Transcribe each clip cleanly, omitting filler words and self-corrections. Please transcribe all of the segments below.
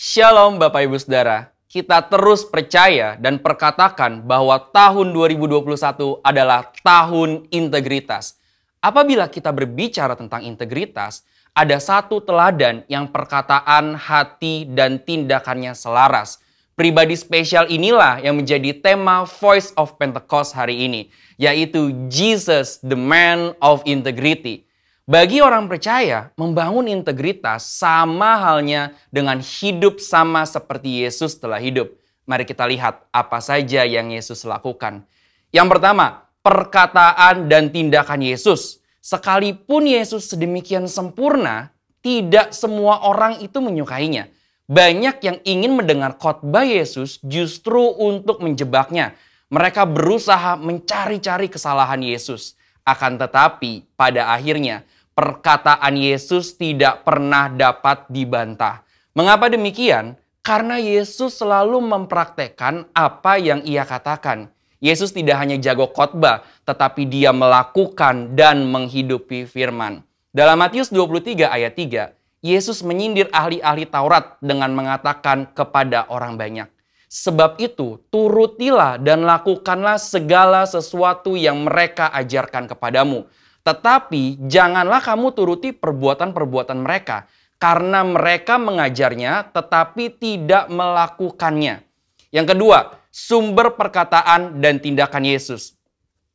Shalom Bapak Ibu Saudara, kita terus percaya dan perkatakan bahwa tahun 2021 adalah tahun integritas. Apabila kita berbicara tentang integritas, ada satu teladan yang perkataan, hati, dan tindakannya selaras. Pribadi spesial inilah yang menjadi tema Voice of Pentecost hari ini, yaitu Jesus, the Man of Integrity. Bagi orang percaya, membangun integritas sama halnya dengan hidup sama seperti Yesus telah hidup. Mari kita lihat apa saja yang Yesus lakukan. Yang pertama, perkataan dan tindakan Yesus. Sekalipun Yesus sedemikian sempurna, tidak semua orang itu menyukainya. Banyak yang ingin mendengar khotbah Yesus justru untuk menjebaknya. Mereka berusaha mencari-cari kesalahan Yesus. Akan tetapi, pada akhirnya, perkataan Yesus tidak pernah dapat dibantah. Mengapa demikian? Karena Yesus selalu mempraktekkan apa yang ia katakan. Yesus tidak hanya jago khotbah, tetapi dia melakukan dan menghidupi firman. Dalam Matius 23 ayat 3, Yesus menyindir ahli-ahli Taurat dengan mengatakan kepada orang banyak, "Sebab itu, turutilah dan lakukanlah segala sesuatu yang mereka ajarkan kepadamu. Tetapi janganlah kamu turuti perbuatan-perbuatan mereka, karena mereka mengajarnya tetapi tidak melakukannya." Yang kedua, sumber perkataan dan tindakan Yesus.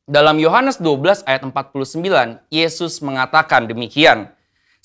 Dalam Yohanes 12 ayat 49, Yesus mengatakan demikian,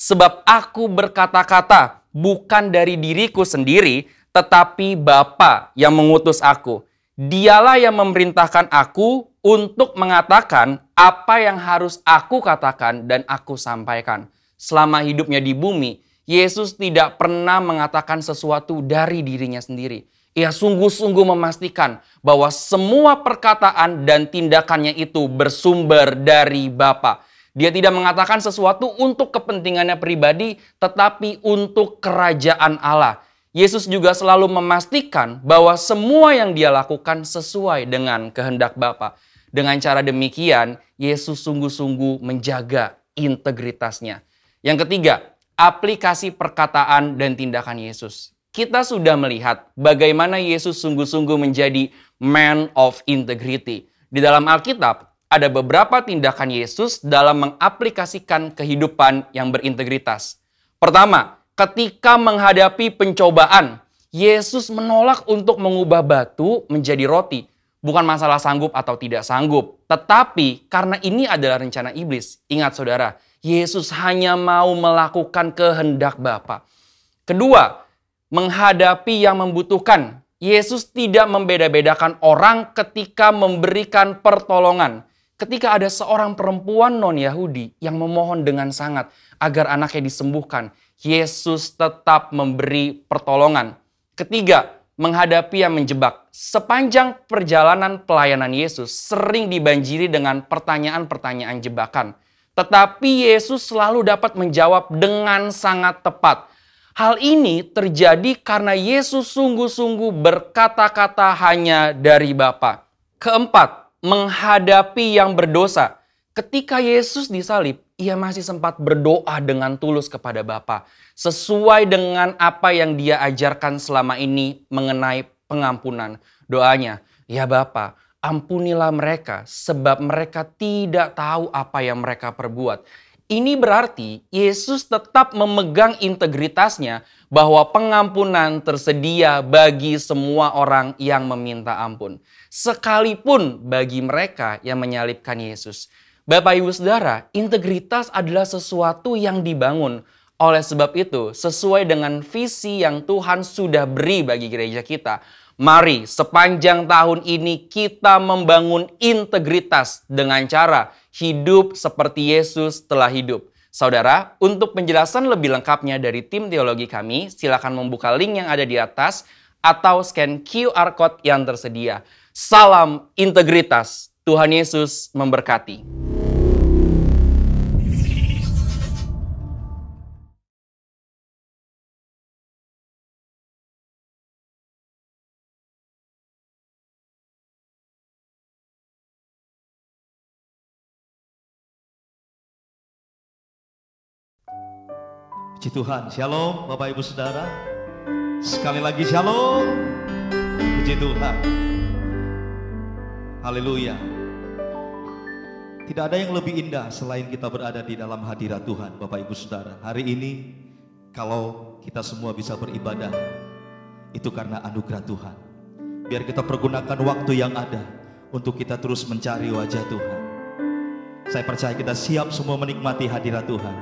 "Sebab aku berkata-kata bukan dari diriku sendiri, tetapi Bapa yang mengutus aku. Dialah yang memerintahkan aku untuk mengatakan apa yang harus aku katakan dan aku sampaikan." Selama hidupnya di bumi, Yesus tidak pernah mengatakan sesuatu dari dirinya sendiri. Ia sungguh-sungguh memastikan bahwa semua perkataan dan tindakannya itu bersumber dari Bapa. Dia tidak mengatakan sesuatu untuk kepentingannya pribadi, tetapi untuk kerajaan Allah. Yesus juga selalu memastikan bahwa semua yang dia lakukan sesuai dengan kehendak Bapa. Dengan cara demikian, Yesus sungguh-sungguh menjaga integritasnya. Yang ketiga, aplikasi perkataan dan tindakan Yesus. Kita sudah melihat bagaimana Yesus sungguh-sungguh menjadi man of integrity. Di dalam Alkitab, ada beberapa tindakan Yesus dalam mengaplikasikan kehidupan yang berintegritas. Pertama, ketika menghadapi pencobaan, Yesus menolak untuk mengubah batu menjadi roti. Bukan masalah sanggup atau tidak sanggup, tetapi karena ini adalah rencana iblis. Ingat saudara, Yesus hanya mau melakukan kehendak Bapa. Kedua, menghadapi yang membutuhkan. Yesus tidak membeda-bedakan orang ketika memberikan pertolongan. Ketika ada seorang perempuan non-Yahudi yang memohon dengan sangat agar anaknya disembuhkan, Yesus tetap memberi pertolongan. Ketiga, menghadapi yang menjebak. Sepanjang perjalanan pelayanan Yesus sering dibanjiri dengan pertanyaan-pertanyaan jebakan. Tetapi Yesus selalu dapat menjawab dengan sangat tepat. Hal ini terjadi karena Yesus sungguh-sungguh berkata-kata hanya dari Bapa. Keempat, menghadapi yang berdosa. Ketika Yesus disalib, ia masih sempat berdoa dengan tulus kepada Bapa, sesuai dengan apa yang dia ajarkan selama ini mengenai pengampunan. Doanya, "Ya Bapa, ampunilah mereka sebab mereka tidak tahu apa yang mereka perbuat." Ini berarti Yesus tetap memegang integritasnya bahwa pengampunan tersedia bagi semua orang yang meminta ampun. Sekalipun bagi mereka yang menyalibkan Yesus. Bapak Ibu Saudara, integritas adalah sesuatu yang dibangun. Oleh sebab itu, sesuai dengan visi yang Tuhan sudah beri bagi gereja kita, mari sepanjang tahun ini kita membangun integritas dengan cara hidup seperti Yesus telah hidup. Saudara, untuk penjelasan lebih lengkapnya dari tim teologi kami, silakan membuka link yang ada di atas atau scan QR Code yang tersedia. Salam integritas. Tuhan Yesus memberkati. Puji Tuhan, Shalom Bapak Ibu Saudara. Sekali lagi shalom. Puji Tuhan. Haleluya. Tidak ada yang lebih indah selain kita berada di dalam hadirat Tuhan, Bapak Ibu Saudara. Hari ini kalau kita semua bisa beribadah, itu karena anugerah Tuhan. Biar kita pergunakan waktu yang ada untuk kita terus mencari wajah Tuhan. Saya percaya kita siap semua menikmati hadirat Tuhan.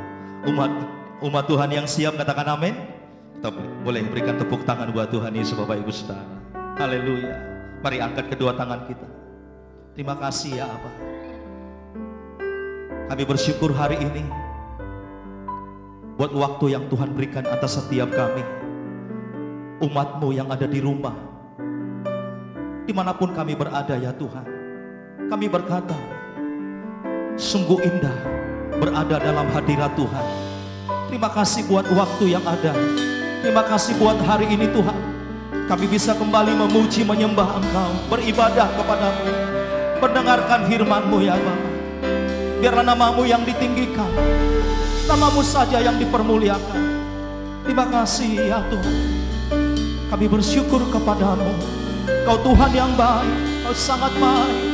Umat Tuhan yang siap katakan amin. Kita boleh berikan tepuk tangan buat Tuhan Yesus, Bapak Ibu Saudara. Haleluya. Mari angkat kedua tangan kita. Terima kasih ya Abah. Kami bersyukur hari ini buat waktu yang Tuhan berikan atas setiap kami, umat-Mu yang ada di rumah, dimanapun kami berada ya Tuhan. Kami berkata, sungguh indah berada dalam hadirat Tuhan. Terima kasih buat waktu yang ada. Terima kasih buat hari ini Tuhan. Kami bisa kembali memuji, menyembah Engkau, beribadah kepada-Mu, mendengarkan firman-Mu ya Bapa. Biarlah nama-Mu yang ditinggikan, nama-Mu saja yang dipermuliakan. Terima kasih ya Tuhan. Kami bersyukur kepada-Mu. Kau Tuhan yang baik, Kau sangat baik.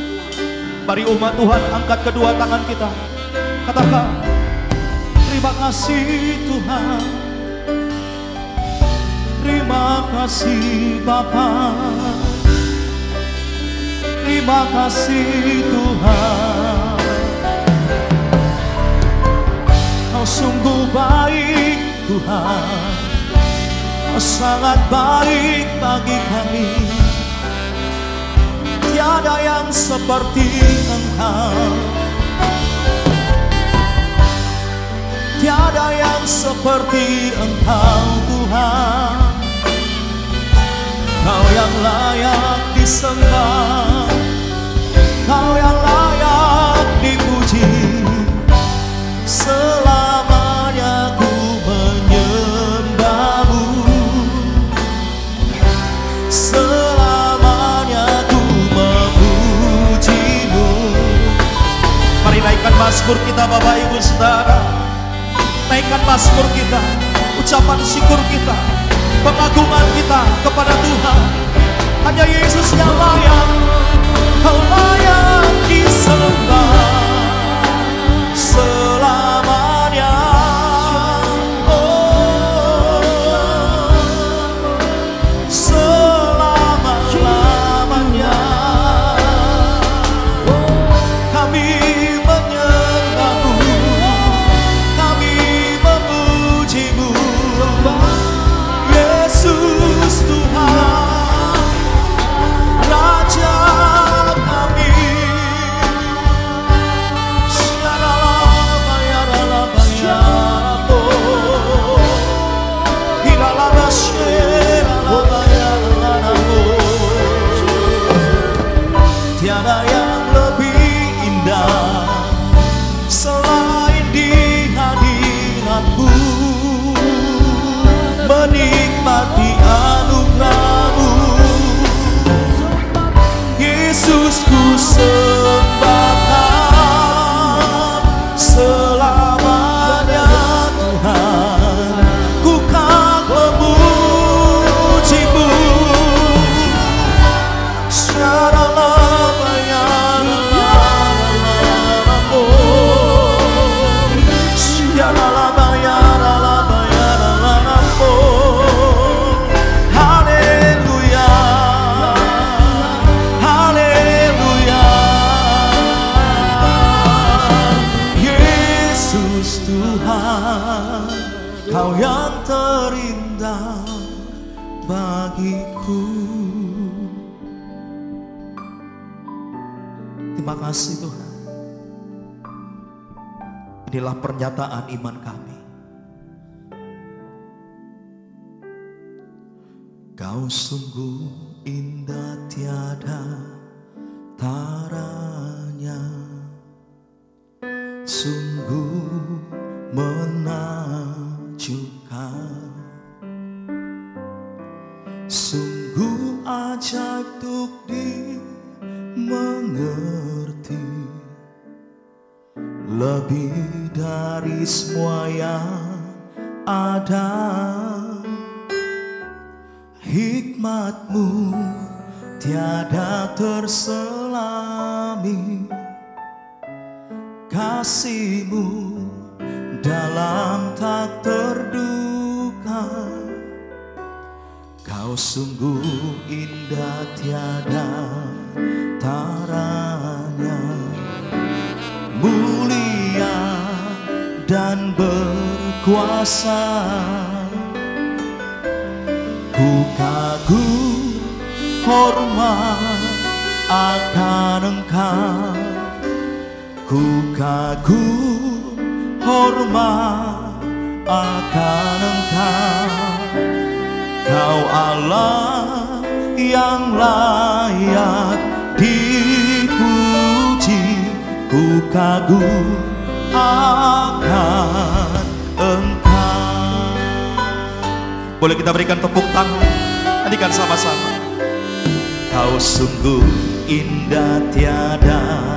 Mari umat Tuhan angkat kedua tangan kita. Katakan, terima kasih Tuhan. Terima kasih Bapa. Terima kasih Tuhan. Kau sungguh baik Tuhan. Kau sangat baik bagi kami. Tiada yang seperti Engkau. Tiada yang seperti Engkau Tuhan. Kau yang layak disembah, Kau yang layak dipuji. Selamanya ku menyembah-Mu, selamanya ku memuji-Mu. Mari naikkan mazmur kita Bapak Ibu Saudara. Naikkan mazmur kita, ucapan syukur kita, pengagungan kita kepada Tuhan. Hanya Yesus yang layak, Kau layak disembah selamanya. Oh, selama-lamanya kami menyembah-Mu, kami memuji-Mu. Yesus Tuhan, Raja kami. Tiada yang lebih indah selain di hadirat-Mu, menikmati anugerah-Mu. Yesus ku sembahkan selamanya Tuhan. Ku kan memuji-Mu. Haleluya, haleluya. Yesus Tuhan, Kau yang terindah bagiku. Terima kasih Tuhan. Inilah pernyataan iman kami. Kau sungguh indah tiada taranya, sungguh menakjubkan, sungguh ajaib untuk dimengerti. Lebih dari semua yang ada, Hikmat-Mu tiada terselami, kasih-Mu dalam tak terduga. Kau sungguh indah tiada taranya, mulia dan berkuasa. Ku kagum hormat akan Engkau, ku kagum hormat akan Engkau. Kau Allah yang layak dipuji, ku kagum akan Engkau. Boleh kita berikan tepuk tangan, nyanyikan sama-sama. Kau sungguh indah tiada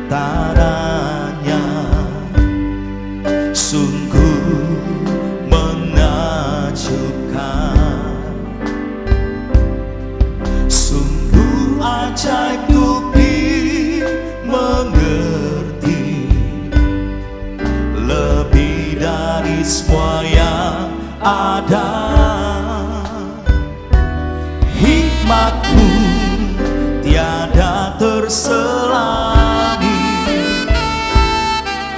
taranya, sungguh menakjubkan, sungguh ajaib ku dimengerti, lebih dari semua yang ada. Hikmat-Mu tiada terselami,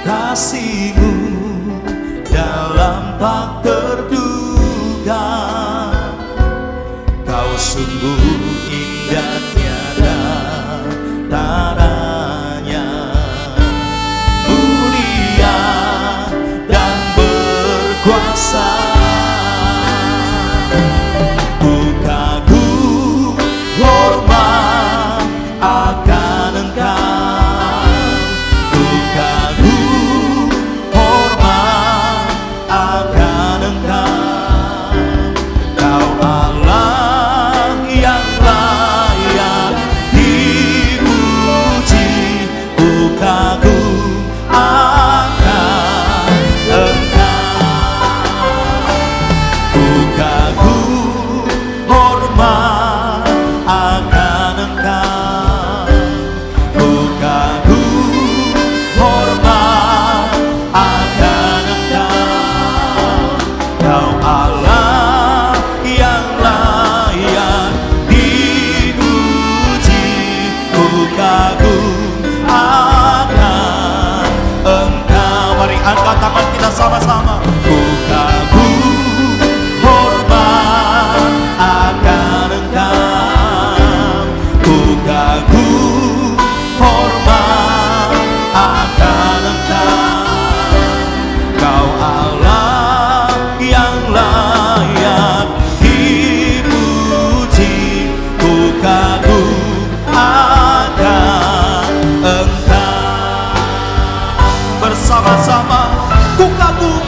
kasih-Mu dalam tak terduga. Kau sungguh indah tiada taranya, mulia dan berkuasa. Ku kagum hormat akan Engkau, ku kagum hormat akan Engkau. Kau Allah yang layak dipuji, ku kagum akan Engkau. Ku kagum hormat akan Engkau, ku kagum hormat akan Engkau. Kau Allah yang layak dipuji, ku kagum akan Engkau. Mari angkat tangan kita sama-sama. Ku kagum hormat akan Engkau, ku kagum hormat akan Engkau. Kau Allah yang layak dipuji, ku kagum akan Engkau. Bersama-sama ku kagum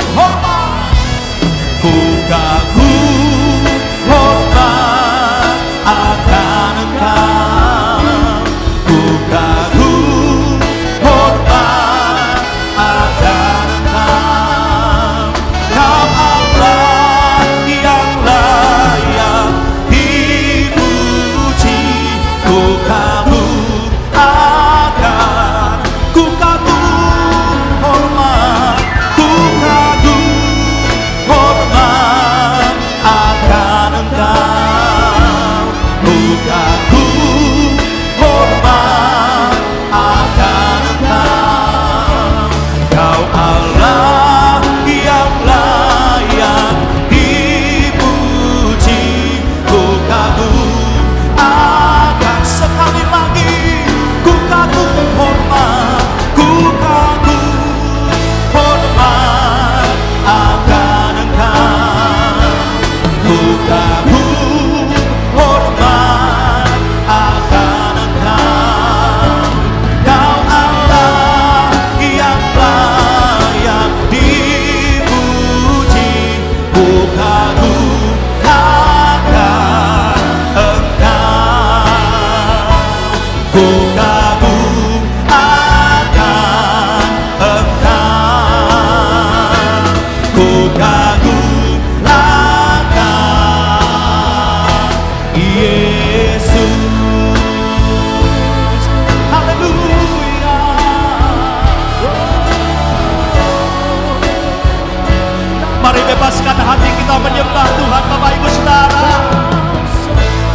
Mari bebaskan hati kita menyembah Tuhan, Bapak Ibu Saudara.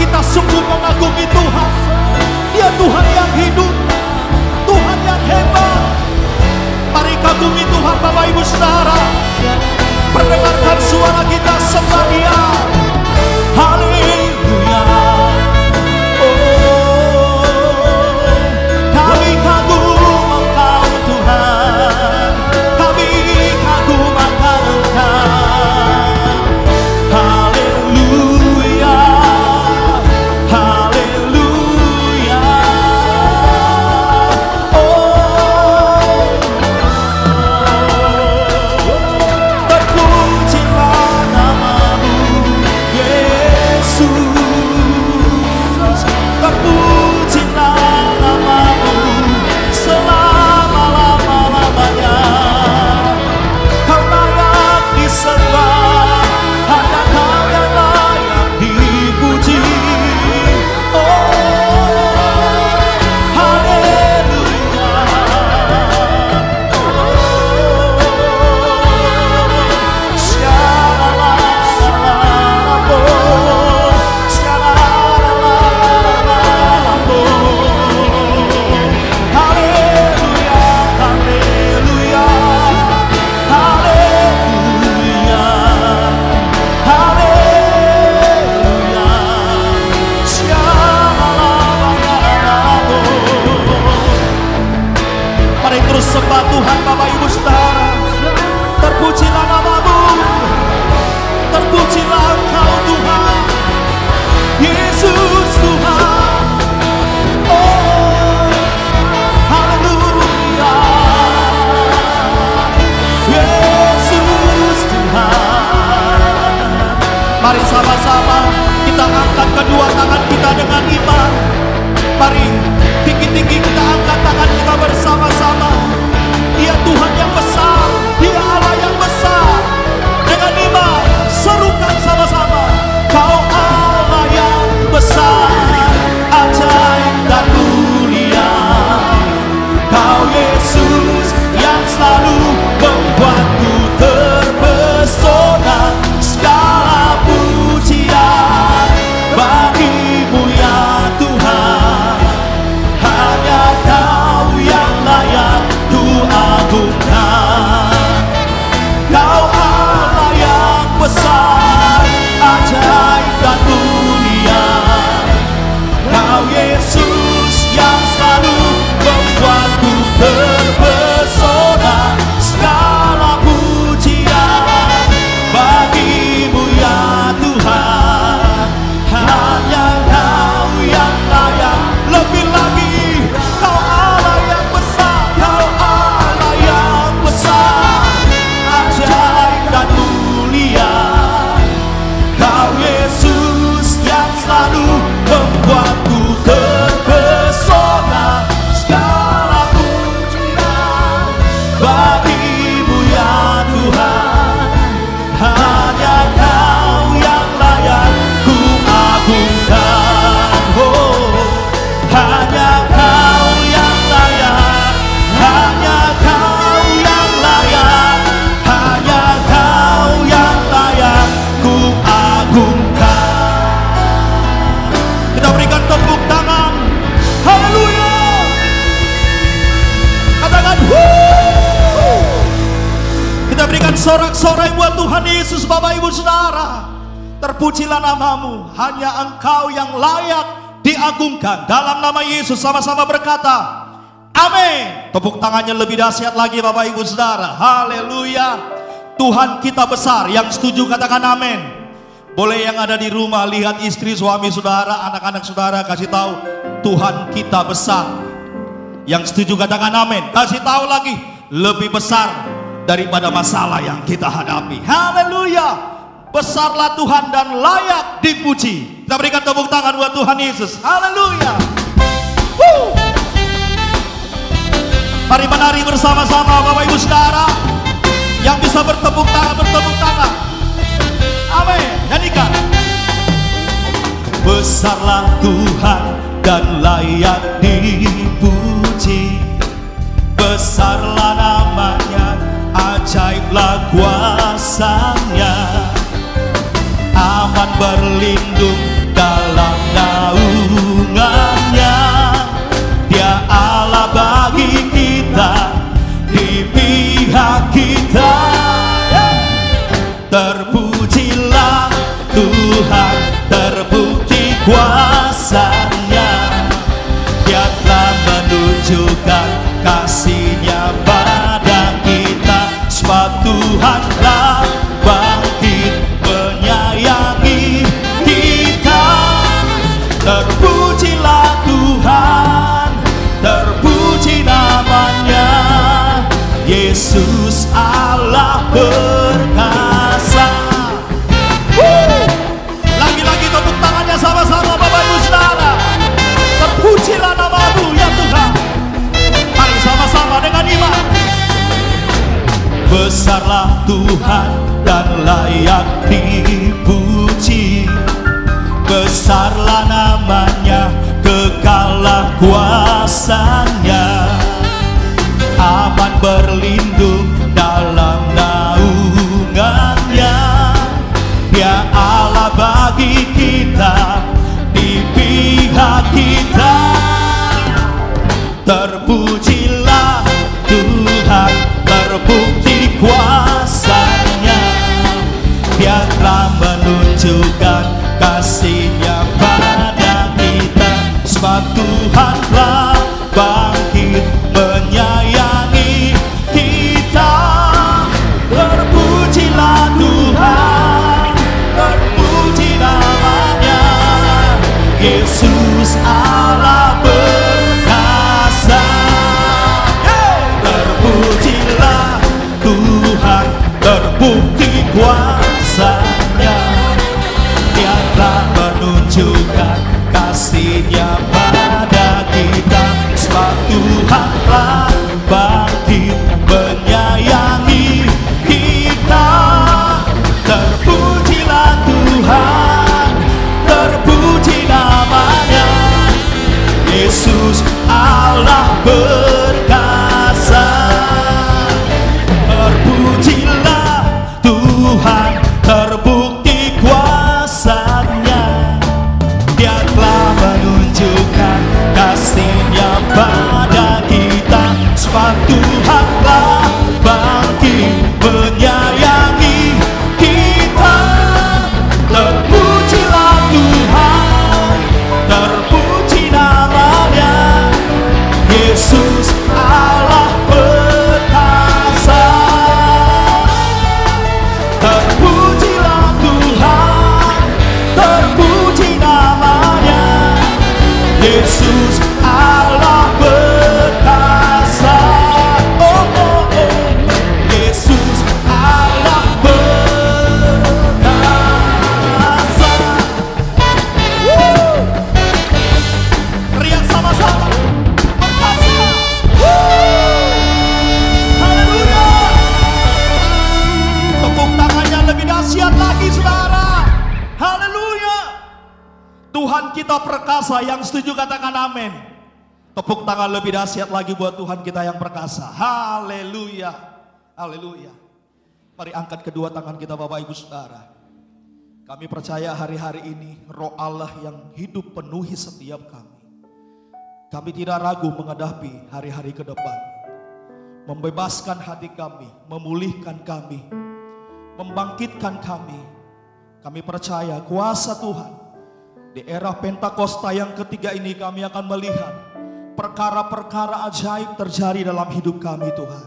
Kita sungguh mengagumi Tuhan. Dia Tuhan yang hidup, Tuhan yang hebat. Mari kagumi Tuhan, Bapak Ibu Saudara. Perdengarkan suara kita, sembah Dia. Haleluya. Oh, kami kagum Engkau Tuhan, kami kagum akan Engkau. Haleluya, haleluya. Oh, terpujilah namamu Yesus, terpujilah namamu selama-lama-lamanya. Kau layak disembah, hanya Kau yang layak dipuji. Oh, haleluya. Shalalalalabo, shalalalalabo. Haleluya, haleluya, haleluya, haleluya. Shalalalalabo. Mari terus sembah Tuhan, Bapak Ibu Saudara. Terpujilah namamu, terpujilah Engkau Tuhan, Yesus Tuhan. Oh, haleluya, Yesus Tuhan. Mari sama-sama kita angkat kedua tangan kita dengan iman. Mari tinggi-tinggi kita angkat tangan kita bersama-sama. Dia Tuhan yang besar, Dia Allah yang besar. Dengan iman serukan sama-sama. Kau Allah yang besar, ajaib dan mulia. Kau Yesus yang selalu membuatku terpesona. Segala pujian bagimu ya Tuhan. Hanya Kau yang layak ku agungkan. Kau Allah yang besar, ajaib dan mulia. Kau Yesus yang selalu membuatku terpesona. Segala pujian bagimu ya Tuhan. Hanya Kau yang layak. Lebih lagi, Kau Allah yang besar, Kau Allah yang besar, ajaib dan mulia. Kau Yesus yang selalu membuatku terpesona. Segala pujian bagimu ya Tuhan. Hanya Kau yang layak ku agungkan. Oh, hanya Kau yang layak, hanya Kau yang layak, hanya Kau yang layak ku agungkan. Kita berikan tepuk tangan. Haleluya. Katakan wuh. Kita berikan sorak-sorai buat Tuhan Yesus, Bapak Ibu Saudara. Terpujilah namamu, hanya Engkau yang layak diagungkan. Dalam nama Yesus sama-sama berkata amin. Tepuk tangannya lebih dahsyat lagi Bapak Ibu Saudara. Haleluya. Tuhan kita besar. Yang setuju katakan amin. Boleh yang ada di rumah lihat istri, suami saudara, anak-anak saudara, kasih tahu Tuhan kita besar. Yang setuju katakan amin. Kasih tahu lagi, lebih besar daripada masalah yang kita hadapi. Haleluya. Besarlah Tuhan dan layak dipuji. Kita berikan tepuk tangan buat Tuhan Yesus. Haleluya. Mari menari bersama-sama Bapak Ibu Saudara. Yang bisa bertepuk tangan, bertepuk tangan. Amin. Nyanyikan. Besarlah Tuhan dan layak dipuji. Besarlah namanya, ajaiblah kuasa. kuasanya, aman berlindung dalam naungannya. Dia Allah bagi kita, di pihak kita. Terpujilah Tuhan, terbukti kuasanya. Dia telah menunjukkan kasih-Nya pada kita, sebab Tuhan telah bangkit menyayangi kita. Terpujilah Tuhan, terpuji namanya, Yesus Allah perkasa. Lagi-lagi tepuk tangannya sama-sama Bapak Ibu Saudara. Terpujilah nama-Mu ya Tuhan. Mari sama-sama dengan iman. Besarlah Tuhan dan layak dipuji, besarlah namanya, kekallah kuasanya, aman berlindung dalam naungannya. Dia Allah bagi kita, di pihak kita. Terpujilah Tuhan, terbukti kuasanya. Dia telah menunjukkan kasih-Nya pada kita, sebab Tuhan telah bangkit menyayangi kita. Terpujilah Tuhan, terpuji namanya, Yesus Allah perkasa. Terpujilah Tuhan, terbukti kuasanya. Dia telah menunjukkan kasih-Nya pada kita, sebab Tuhan telah bangkit menyayangi kita. Terpujilah Tuhan, terpuji namanya, Yesus Allah perkasa. Terpujilah Tuhan, terbukti kuasanya. Dia telah menunjukkan kasih-Nya pada kita, sebab Tuhan telah bangkit menyayangi kita. Terpujilah Tuhan, terpuji namanya, Yesus Allah perkasa. Terpujilah Tuhan, terpuji namanya, Yesus Allah perkasa. Oh, oh, oh. Yesus Allah perkasa. Riak sama-sama. Perkasa. Haleluya. Tepuk tangannya lebih dahsyat lagi saudara. Haleluya. Tuhan kita perkasa, yang setuju katakan amin. Tepuk tangan lebih dahsyat lagi buat Tuhan kita yang perkasa. Haleluya. Haleluya. Mari angkat kedua tangan kita Bapak Ibu Saudara. Kami percaya hari-hari ini Roh Allah yang hidup penuhi setiap kami. Kami tidak ragu menghadapi hari-hari ke depan. Membebaskan hati kami, memulihkan kami, membangkitkan kami. Kami percaya kuasa Tuhan. Di era Pentakosta yang ketiga ini kami akan melihat perkara-perkara ajaib terjadi dalam hidup kami Tuhan.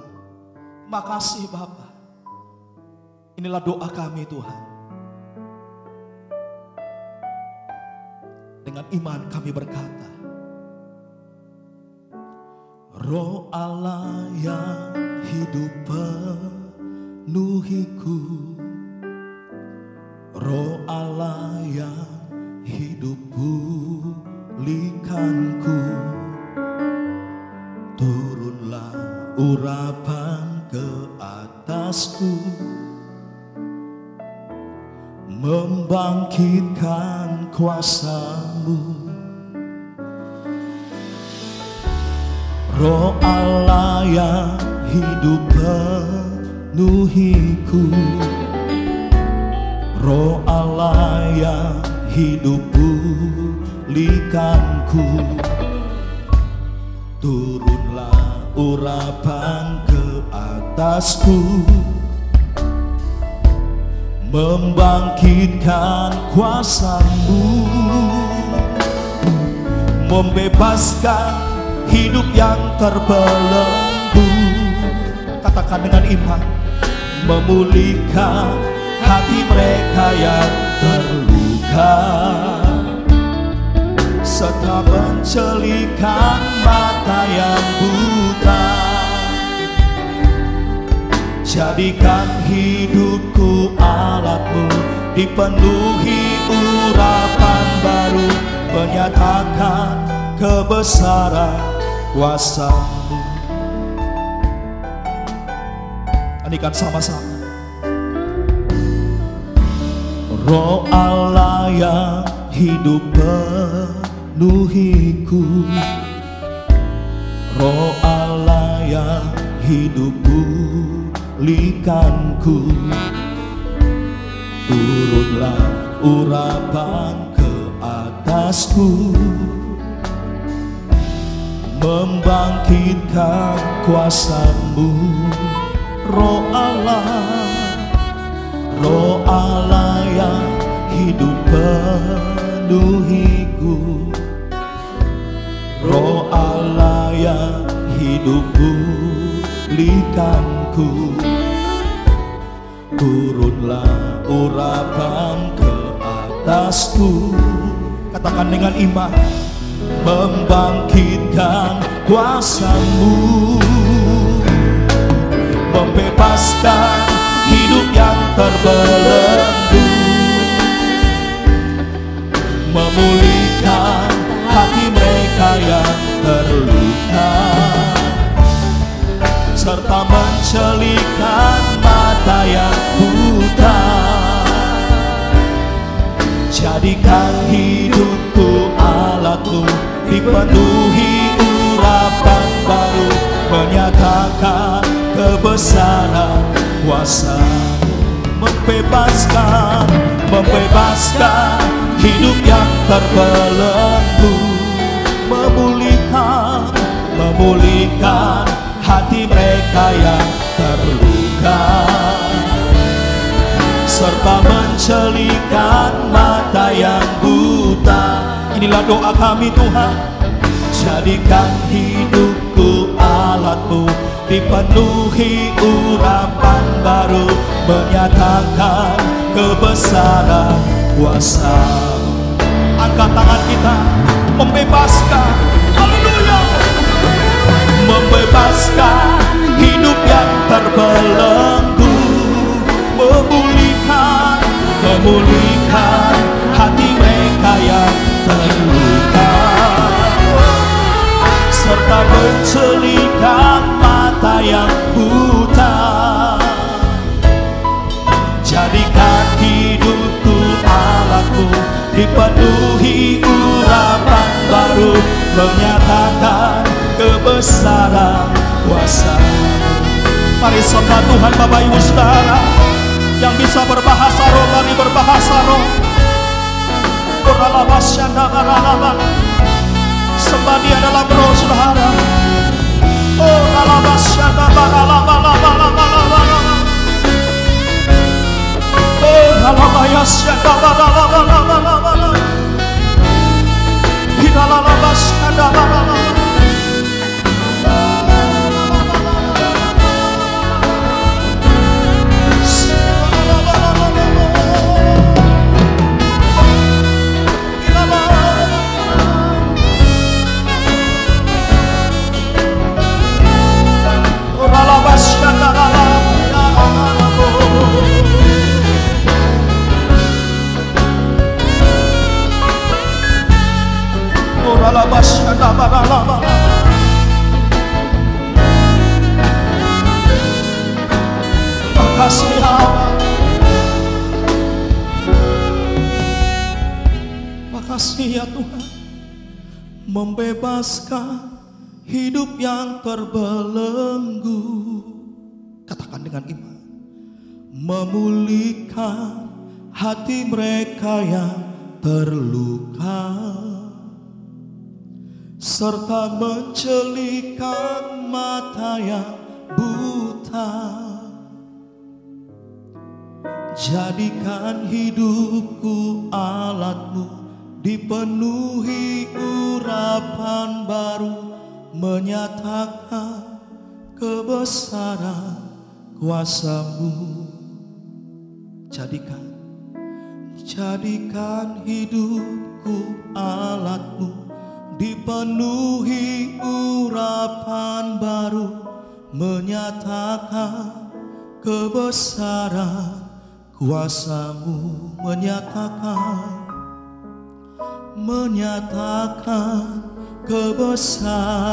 Terima kasih Bapa. Inilah doa kami Tuhan. Dengan iman kami berkata, Roh Allah yang hidup penuhiku, Roh Allah yang hidup pulihkanku. Turunlah urapan ke atasku, membangkitkan kuasa-Mu. Roh Allah yang hidup penuhiku, Roh Allah yang hidup pulihkanku, turunlah urapan ke atasku, membangkitkan kuasa-Mu, membebaskan hidup yang terbelenggu. Katakan dengan iman, memulihkan hati mereka yang terluka, serta mencelikan mata yang buta. Jadikan hidupku alat-Mu, dipenuhi urapan baru, menyatakan kebesaran kuasa-Mu. Nyanyikan sama-sama. Roh Allah yang hidup penuhiku, Roh Allah yang hidup pulihkanku, turunlah urapan ke atasku, membangkitkan kuasa-Mu. Roh Allah yang hidup penuhiku, Roh Allah yang hidup pulihkanku, turunlah urapan ke atasku. Katakan dengan iman, membangkitkan kuasa-Mu, membebaskan hidup yang terbelenggu, memulihkan hati mereka yang terluka, serta mencelikan mata yang buta. Jadikan hidupku alat-Mu, dipenuhi urapan baru, menyatakan kebesaran kuasa-Mu. Membebaskan hidup yang terbelenggu, memulihkan hati mereka yang terluka, serta mencelikan mata yang buta. Inilah doa kami Tuhan, jadikan hidupku alat-Mu, dipenuhi urapan baru, menyatakan kebesaran kuasa-Mu. Angkat tangan kita, membebaskan, haleluya, membebaskan hidup yang terbelenggu, memulihkan hati mereka yang terluka, serta mencelikan mata yang buta. Jadikan hidupku alat-Mu, dipenuhi urapan baru, menyatakan kebesaran kuasa-Mu. Mari sembah Tuhan Bapak Ibu Saudara. Yang bisa berbahasa roh, mari berbahasa roh. Sembah Dia dalam roh saudara. Oh, lalabashanda balalabalalabalalabalala. Oh, lalabayashanda balalabalalabalala. Hidalalabashanda balalabalala. Makasih Allah, makasih ya Tuhan, membebaskan hidup yang terbelenggu. Katakan dengan iman, memulihkan hati mereka yang terluka, serta mencelikan mata yang buta. Jadikan hidupku alatmu, dipenuhi urapan baru, menyatakan kebesaran kuasa-Mu. Jadikan hidupku alat-Mu, dipenuhi urapan baru, menyatakan kebesaran kuasa-Mu, menyatakan kebesaran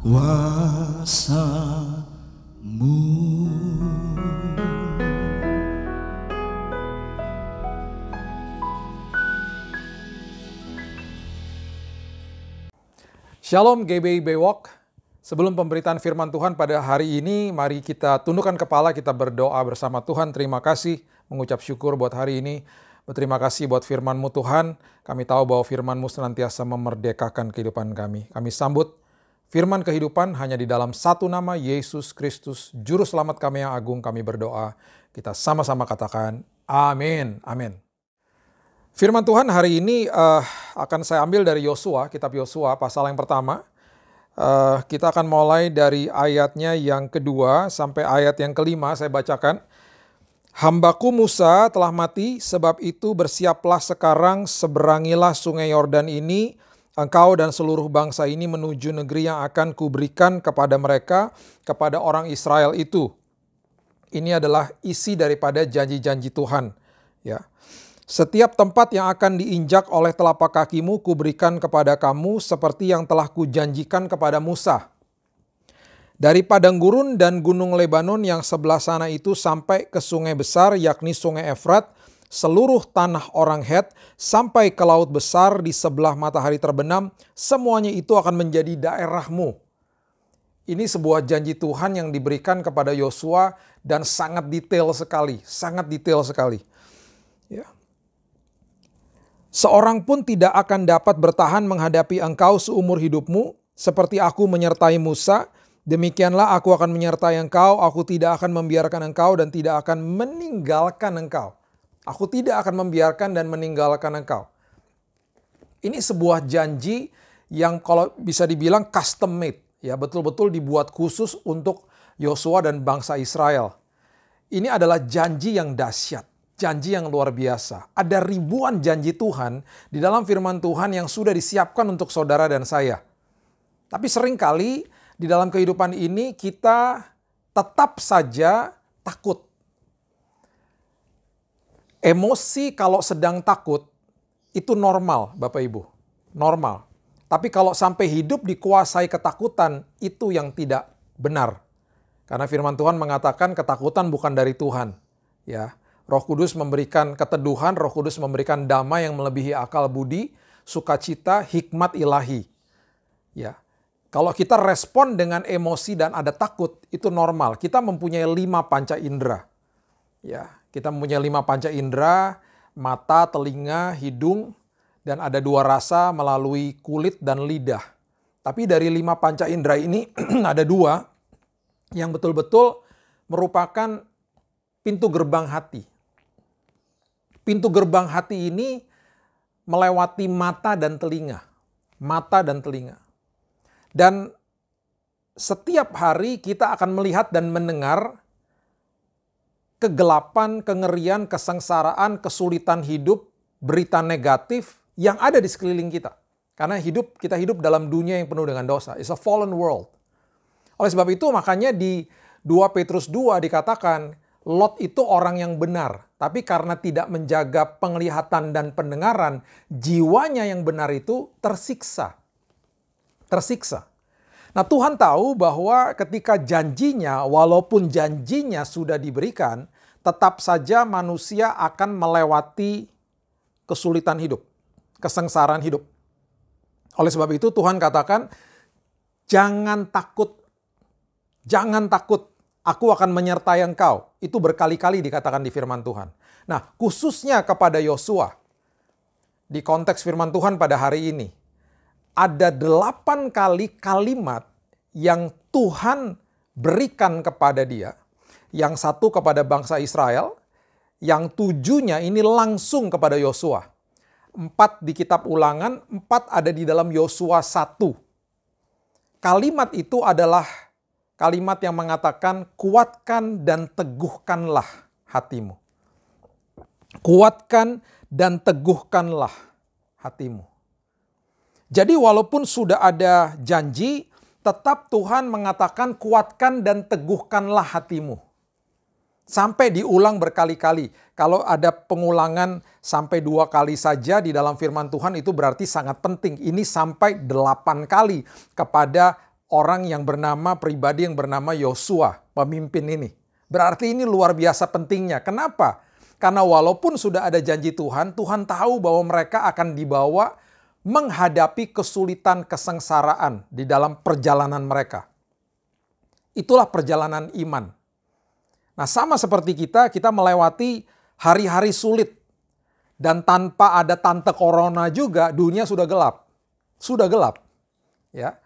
kuasa-Mu. Shalom GBI Bewok. Sebelum pemberitaan firman Tuhan pada hari ini, mari kita tundukkan kepala, kita berdoa bersama Tuhan. Terima kasih, mengucap syukur buat hari ini. Berterima kasih buat firman-Mu Tuhan. Kami tahu bahwa firman-Mu senantiasa memerdekakan kehidupan kami. Kami sambut firman kehidupan hanya di dalam satu nama, Yesus Kristus, Juru Selamat kami yang agung. Kami berdoa, kita sama-sama katakan, amin, amin. Firman Tuhan hari ini akan saya ambil dari Yosua, kitab Yosua, pasal yang pertama. Kita akan mulai dari ayatnya yang kedua sampai ayat yang kelima, saya bacakan. Hambaku Musa telah mati, sebab itu bersiaplah sekarang, seberangilah sungai Yordan ini, engkau dan seluruh bangsa ini menuju negeri yang akan kuberikan kepada mereka, kepada orang Israel itu. Ini adalah isi daripada janji-janji Tuhan. Ya. Setiap tempat yang akan diinjak oleh telapak kakimu kuberikan kepada kamu seperti yang telah kujanjikan kepada Musa. Dari padang gurun dan gunung Lebanon yang sebelah sana itu sampai ke sungai besar yakni sungai Efrat, seluruh tanah orang Het sampai ke laut besar di sebelah matahari terbenam, semuanya itu akan menjadi daerahmu. Ini sebuah janji Tuhan yang diberikan kepada Yosua dan sangat detail sekali, Ya. Seorang pun tidak akan dapat bertahan menghadapi engkau seumur hidupmu, seperti aku menyertai Musa, demikianlah aku akan menyertai engkau, aku tidak akan membiarkan engkau dan tidak akan meninggalkan engkau. Aku tidak akan membiarkan dan meninggalkan engkau. Ini sebuah janji yang kalau bisa dibilang custom made, ya, betul-betul dibuat khusus untuk Yosua dan bangsa Israel. Ini adalah janji yang dahsyat. Janji yang luar biasa. Ada ribuan janji Tuhan di dalam firman Tuhan yang sudah disiapkan untuk saudara dan saya. Tapi seringkali di dalam kehidupan ini kita tetap saja takut. Emosi kalau sedang takut itu normal, Bapak Ibu. Normal. Tapi kalau sampai hidup dikuasai ketakutan, itu yang tidak benar. Karena firman Tuhan mengatakan ketakutan bukan dari Tuhan. Ya. Roh Kudus memberikan keteduhan, Roh Kudus memberikan damai yang melebihi akal budi, sukacita, hikmat ilahi. Ya. Kalau kita respon dengan emosi dan ada takut, itu normal. Kita mempunyai 5 panca indera. Ya, kita mempunyai 5 panca indera, mata, telinga, hidung, dan ada 2 rasa melalui kulit dan lidah. Tapi dari 5 panca indera ini ada 2 yang betul-betul merupakan pintu gerbang hati. Pintu gerbang hati ini melewati mata dan telinga. Mata dan telinga. Dan setiap hari kita akan melihat dan mendengar kegelapan, kengerian, kesengsaraan, kesulitan hidup, berita negatif yang ada di sekeliling kita. Karena kita hidup dalam dunia yang penuh dengan dosa. It's a fallen world. Oleh sebab itu makanya di 2 Petrus 2 dikatakan, Lot itu orang yang benar, tapi karena tidak menjaga penglihatan dan pendengaran, jiwanya yang benar itu tersiksa. Tersiksa. Nah, Tuhan tahu bahwa ketika janjinya, walaupun janjinya sudah diberikan, tetap saja manusia akan melewati kesulitan hidup, kesengsaraan hidup. Oleh sebab itu Tuhan katakan, jangan takut. Jangan takut. Aku akan menyertai engkau. Itu berkali-kali dikatakan di firman Tuhan. Nah, khususnya kepada Yosua, di konteks firman Tuhan pada hari ini, ada 8 kali kalimat yang Tuhan berikan kepada dia. Yang satu kepada bangsa Israel, yang 7-nya ini langsung kepada Yosua. 4 di kitab Ulangan, 4 ada di dalam Yosua 1. Kalimat itu adalah kalimat yang mengatakan, kuatkan dan teguhkanlah hatimu. Kuatkan dan teguhkanlah hatimu. Jadi walaupun sudah ada janji, tetap Tuhan mengatakan kuatkan dan teguhkanlah hatimu. Sampai diulang berkali-kali. Kalau ada pengulangan sampai 2 kali saja di dalam firman Tuhan itu berarti sangat penting. Ini sampai 8 kali kepada orang yang bernama, pribadi yang bernama Yosua, pemimpin ini. Berarti ini luar biasa pentingnya. Kenapa? Karena walaupun sudah ada janji Tuhan, Tuhan tahu bahwa mereka akan dibawa menghadapi kesulitan kesengsaraan di dalam perjalanan mereka. Itulah perjalanan iman. Nah, sama seperti kita melewati hari-hari sulit. Dan tanpa ada tante corona juga, dunia sudah gelap. Sudah gelap. Ya.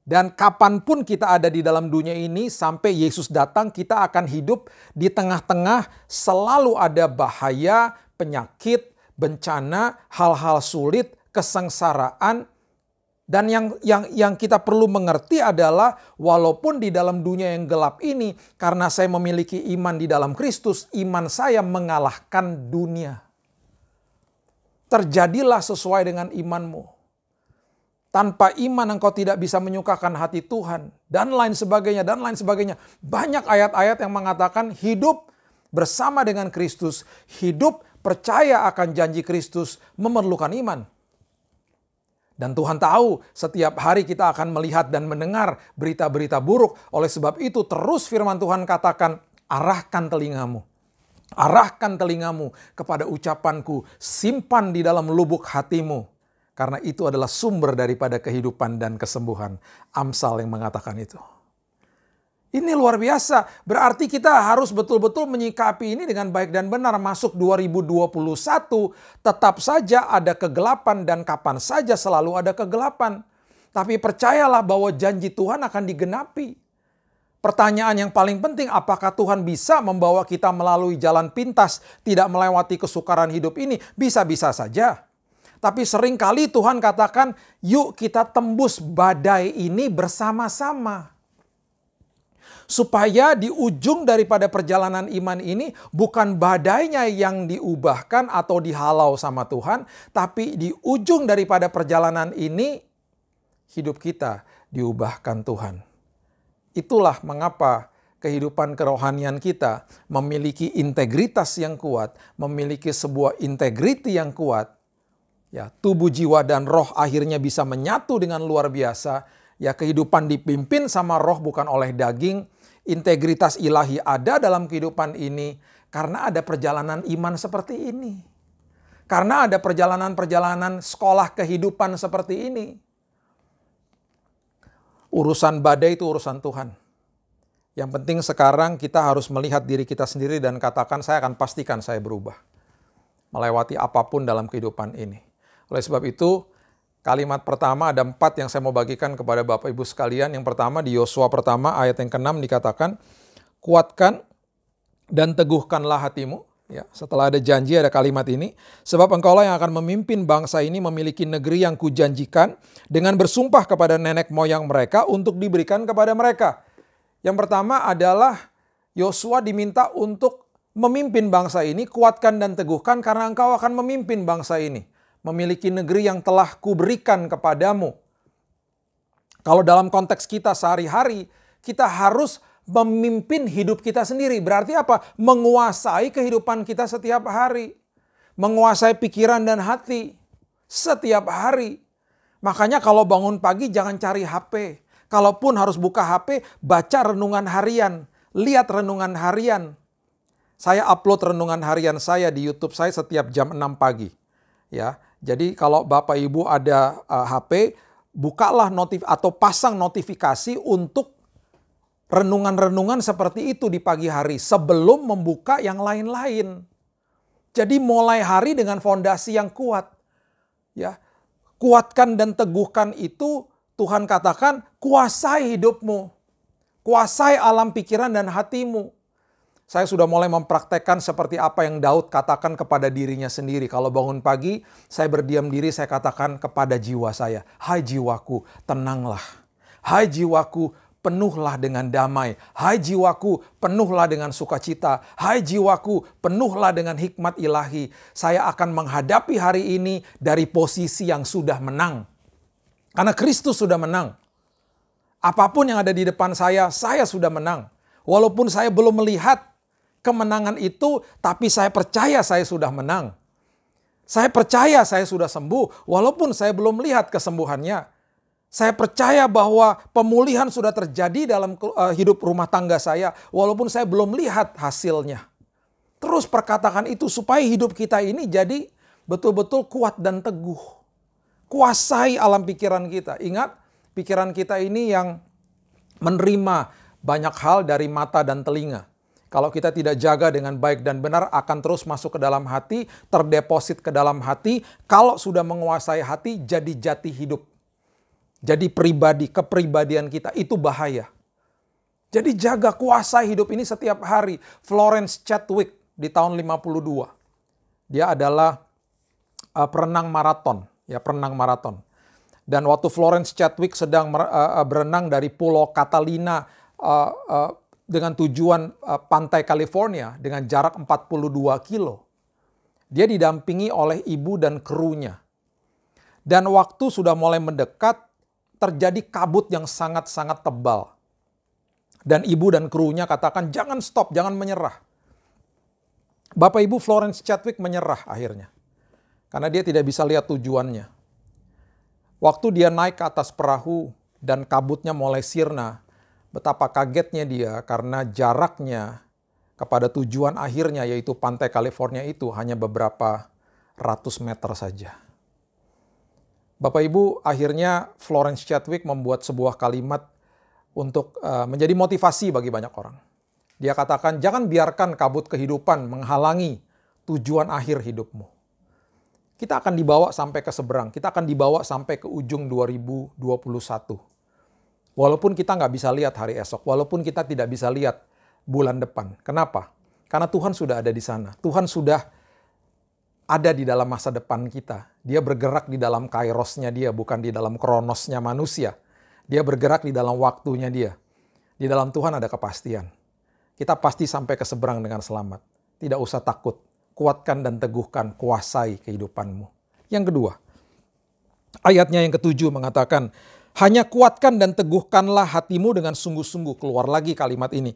Dan kapanpun kita ada di dalam dunia ini, sampai Yesus datang, kita akan hidup di tengah-tengah selalu ada bahaya, penyakit, bencana, hal-hal sulit, kesengsaraan. Dan yang kita perlu mengerti adalah walaupun di dalam dunia yang gelap ini, karena saya memiliki iman di dalam Kristus, iman saya mengalahkan dunia. Terjadilah sesuai dengan imanmu. Tanpa iman engkau tidak bisa menyukakan hati Tuhan. Dan lain sebagainya, dan lain sebagainya. Banyak ayat-ayat yang mengatakan hidup bersama dengan Kristus, hidup percaya akan janji Kristus memerlukan iman. Dan Tuhan tahu setiap hari kita akan melihat dan mendengar berita-berita buruk. Oleh sebab itu terus firman Tuhan katakan, arahkan telingamu. Arahkan telingamu kepada ucapanku, simpan di dalam lubuk hatimu. Karena itu adalah sumber daripada kehidupan dan kesembuhan. Amsal yang mengatakan itu. Ini luar biasa. Berarti kita harus betul-betul menyikapi ini dengan baik dan benar. Masuk 2021, tetap saja ada kegelapan dan kapan saja selalu ada kegelapan. Tapi percayalah bahwa janji Tuhan akan digenapi. Pertanyaan yang paling penting, apakah Tuhan bisa membawa kita melalui jalan pintas, tidak melewati kesukaran hidup ini? Bisa-bisa saja. Tapi seringkali Tuhan katakan, yuk kita tembus badai ini bersama-sama. Supaya di ujung daripada perjalanan iman ini bukan badainya yang diubahkan atau dihalau sama Tuhan. Tapi di ujung daripada perjalanan ini hidup kita diubahkan Tuhan. Itulah mengapa kehidupan kerohanian kita memiliki integritas yang kuat. Memiliki sebuah integriti yang kuat. Ya, tubuh, jiwa, dan roh akhirnya bisa menyatu dengan luar biasa. Ya, kehidupan dipimpin sama roh bukan oleh daging. Integritas ilahi ada dalam kehidupan ini karena ada perjalanan iman seperti ini. Karena ada perjalanan-perjalanan sekolah kehidupan seperti ini. Urusan badai itu urusan Tuhan. Yang penting sekarang kita harus melihat diri kita sendiri dan katakan, saya akan pastikan saya berubah. Melewati apapun dalam kehidupan ini. Oleh sebab itu, kalimat pertama ada 4 yang saya mau bagikan kepada Bapak Ibu sekalian. Yang pertama di Yosua pertama ayat yang ke-6 dikatakan, kuatkan dan teguhkanlah hatimu. Ya, setelah ada janji ada kalimat ini. Sebab engkaulah yang akan memimpin bangsa ini memiliki negeri yang kujanjikan dengan bersumpah kepada nenek moyang mereka untuk diberikan kepada mereka. Yang pertama adalah Yosua diminta untuk memimpin bangsa ini, kuatkan dan teguhkan karena engkau akan memimpin bangsa ini. Memiliki negeri yang telah kuberikan kepadamu. Kalau dalam konteks kita sehari-hari, kita harus memimpin hidup kita sendiri. Berarti apa? Menguasai kehidupan kita setiap hari. Menguasai pikiran dan hati setiap hari. Makanya kalau bangun pagi jangan cari HP. Kalaupun harus buka HP, baca renungan harian. Lihat renungan harian. Saya upload renungan harian saya di YouTube saya setiap jam 6 pagi. Ya. Jadi kalau Bapak Ibu ada HP, bukalah atau pasang notifikasi untuk renungan-renungan seperti itu di pagi hari sebelum membuka yang lain-lain. Jadi mulai hari dengan fondasi yang kuat. Ya, kuatkan dan teguhkan itu Tuhan katakan kuasai hidupmu. Kuasai alam pikiran dan hatimu. Saya sudah mulai mempraktekkan seperti apa yang Daud katakan kepada dirinya sendiri. Kalau bangun pagi, saya berdiam diri, saya katakan kepada jiwa saya, hai jiwaku, tenanglah. Hai jiwaku, penuhlah dengan damai. Hai jiwaku, penuhlah dengan sukacita. Hai jiwaku, penuhlah dengan hikmat ilahi. Saya akan menghadapi hari ini dari posisi yang sudah menang. Karena Kristus sudah menang. Apapun yang ada di depan saya sudah menang. Walaupun saya belum melihat kemenangan itu, tapi saya percaya saya sudah menang. Saya percaya saya sudah sembuh, walaupun saya belum melihat kesembuhannya. Saya percaya bahwa pemulihan sudah terjadi dalam hidup rumah tangga saya, walaupun saya belum lihat hasilnya. Terus perkatakan itu supaya hidup kita ini jadi betul-betul kuat dan teguh. Kuasai alam pikiran kita. Ingat, pikiran kita ini yang menerima banyak hal dari mata dan telinga. Kalau kita tidak jaga dengan baik dan benar, akan terus masuk ke dalam hati, terdeposit ke dalam hati. Kalau sudah menguasai hati, jadi jati hidup. Jadi pribadi, kepribadian kita, itu bahaya. Jadi jaga, kuasai hidup ini setiap hari. Florence Chadwick di tahun 52. Dia adalah perenang maraton. Dan waktu Florence Chadwick sedang berenang dari Pulau Catalina dengan tujuan pantai California dengan jarak 42 kilo. Dia didampingi oleh ibu dan krunya. Dan waktu sudah mulai mendekat, terjadi kabut yang sangat-sangat tebal. Dan ibu dan krunya katakan, jangan stop, jangan menyerah. Bapak Ibu, Florence Chadwick menyerah akhirnya. Karena dia tidak bisa lihat tujuannya. Waktu dia naik ke atas perahu dan kabutnya mulai sirna, betapa kagetnya dia karena jaraknya kepada tujuan akhirnya yaitu pantai California itu hanya beberapa ratus meter saja. Bapak Ibu, akhirnya Florence Chadwick membuat sebuah kalimat untuk menjadi motivasi bagi banyak orang. Dia katakan, jangan biarkan kabut kehidupan menghalangi tujuan akhir hidupmu. Kita akan dibawa sampai ke seberang, kita akan dibawa sampai ke ujung 2021. Walaupun kita nggak bisa lihat hari esok, walaupun kita tidak bisa lihat bulan depan. Kenapa? Karena Tuhan sudah ada di sana. Tuhan sudah ada di dalam masa depan kita. Dia bergerak di dalam kairosnya dia, bukan di dalam kronosnya manusia. Dia bergerak di dalam waktunya dia. Di dalam Tuhan ada kepastian. Kita pasti sampai ke seberang dengan selamat. Tidak usah takut. Kuatkan dan teguhkan, kuasai kehidupanmu. Yang kedua, ayatnya yang ketujuh mengatakan, hanya kuatkan dan teguhkanlah hatimu dengan sungguh-sungguh. Keluar lagi kalimat ini.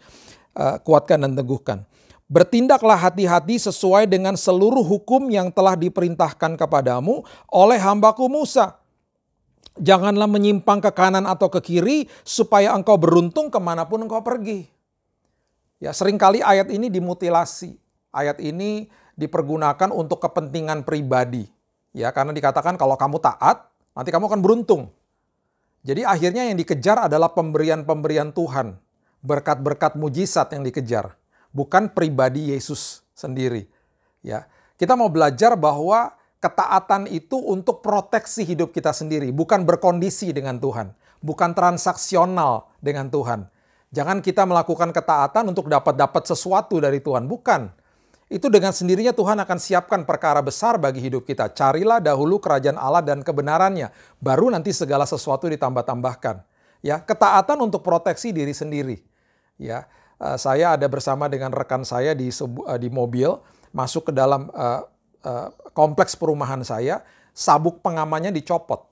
Kuatkan dan teguhkan. Bertindaklah hati-hati sesuai dengan seluruh hukum yang telah diperintahkan kepadamu oleh hambaku Musa. Janganlah menyimpang ke kanan atau ke kiri supaya engkau beruntung kemanapun engkau pergi. Ya, seringkali ayat ini dimutilasi. Ayat ini dipergunakan untuk kepentingan pribadi. Ya, karena dikatakan kalau kamu taat, nanti kamu akan beruntung. Jadi akhirnya yang dikejar adalah pemberian-pemberian Tuhan. Berkat-berkat mujizat yang dikejar. Bukan pribadi Yesus sendiri. Ya, kita mau belajar bahwa ketaatan itu untuk proteksi hidup kita sendiri. Bukan berkondisi dengan Tuhan. Bukan transaksional dengan Tuhan. Jangan kita melakukan ketaatan untuk dapat sesuatu dari Tuhan. Bukan. Itu dengan sendirinya Tuhan akan siapkan perkara besar bagi hidup kita. Carilah dahulu kerajaan Allah dan kebenarannya. Baru nanti segala sesuatu ditambah-tambahkan. Ya, ketaatan untuk proteksi diri sendiri. Ya, saya ada bersama dengan rekan saya di mobil, masuk ke dalam kompleks perumahan saya, sabuk pengamannya dicopot.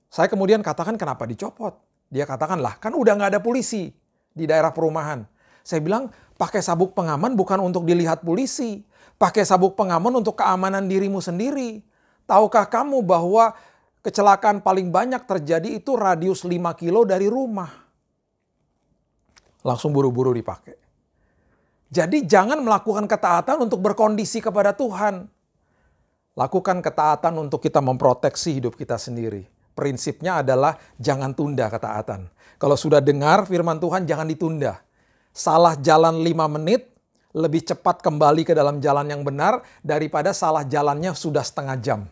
Saya kemudian katakan, kenapa dicopot? Dia katakan, lah kan udah nggak ada polisi di daerah perumahan. Saya bilang, pakai sabuk pengaman bukan untuk dilihat polisi. Pakai sabuk pengaman untuk keamanan dirimu sendiri. Tahukah kamu bahwa kecelakaan paling banyak terjadi itu radius 5 kilo dari rumah? Langsung buru-buru dipakai. Jadi jangan melakukan ketaatan untuk berkondisi kepada Tuhan. Lakukan ketaatan untuk kita memproteksi hidup kita sendiri. prinsipnya adalah jangan tunda ketaatan. Kalau sudah dengar firman Tuhan jangan ditunda. Salah jalan 5 menit, lebih cepat kembali ke dalam jalan yang benar daripada salah jalannya sudah setengah jam.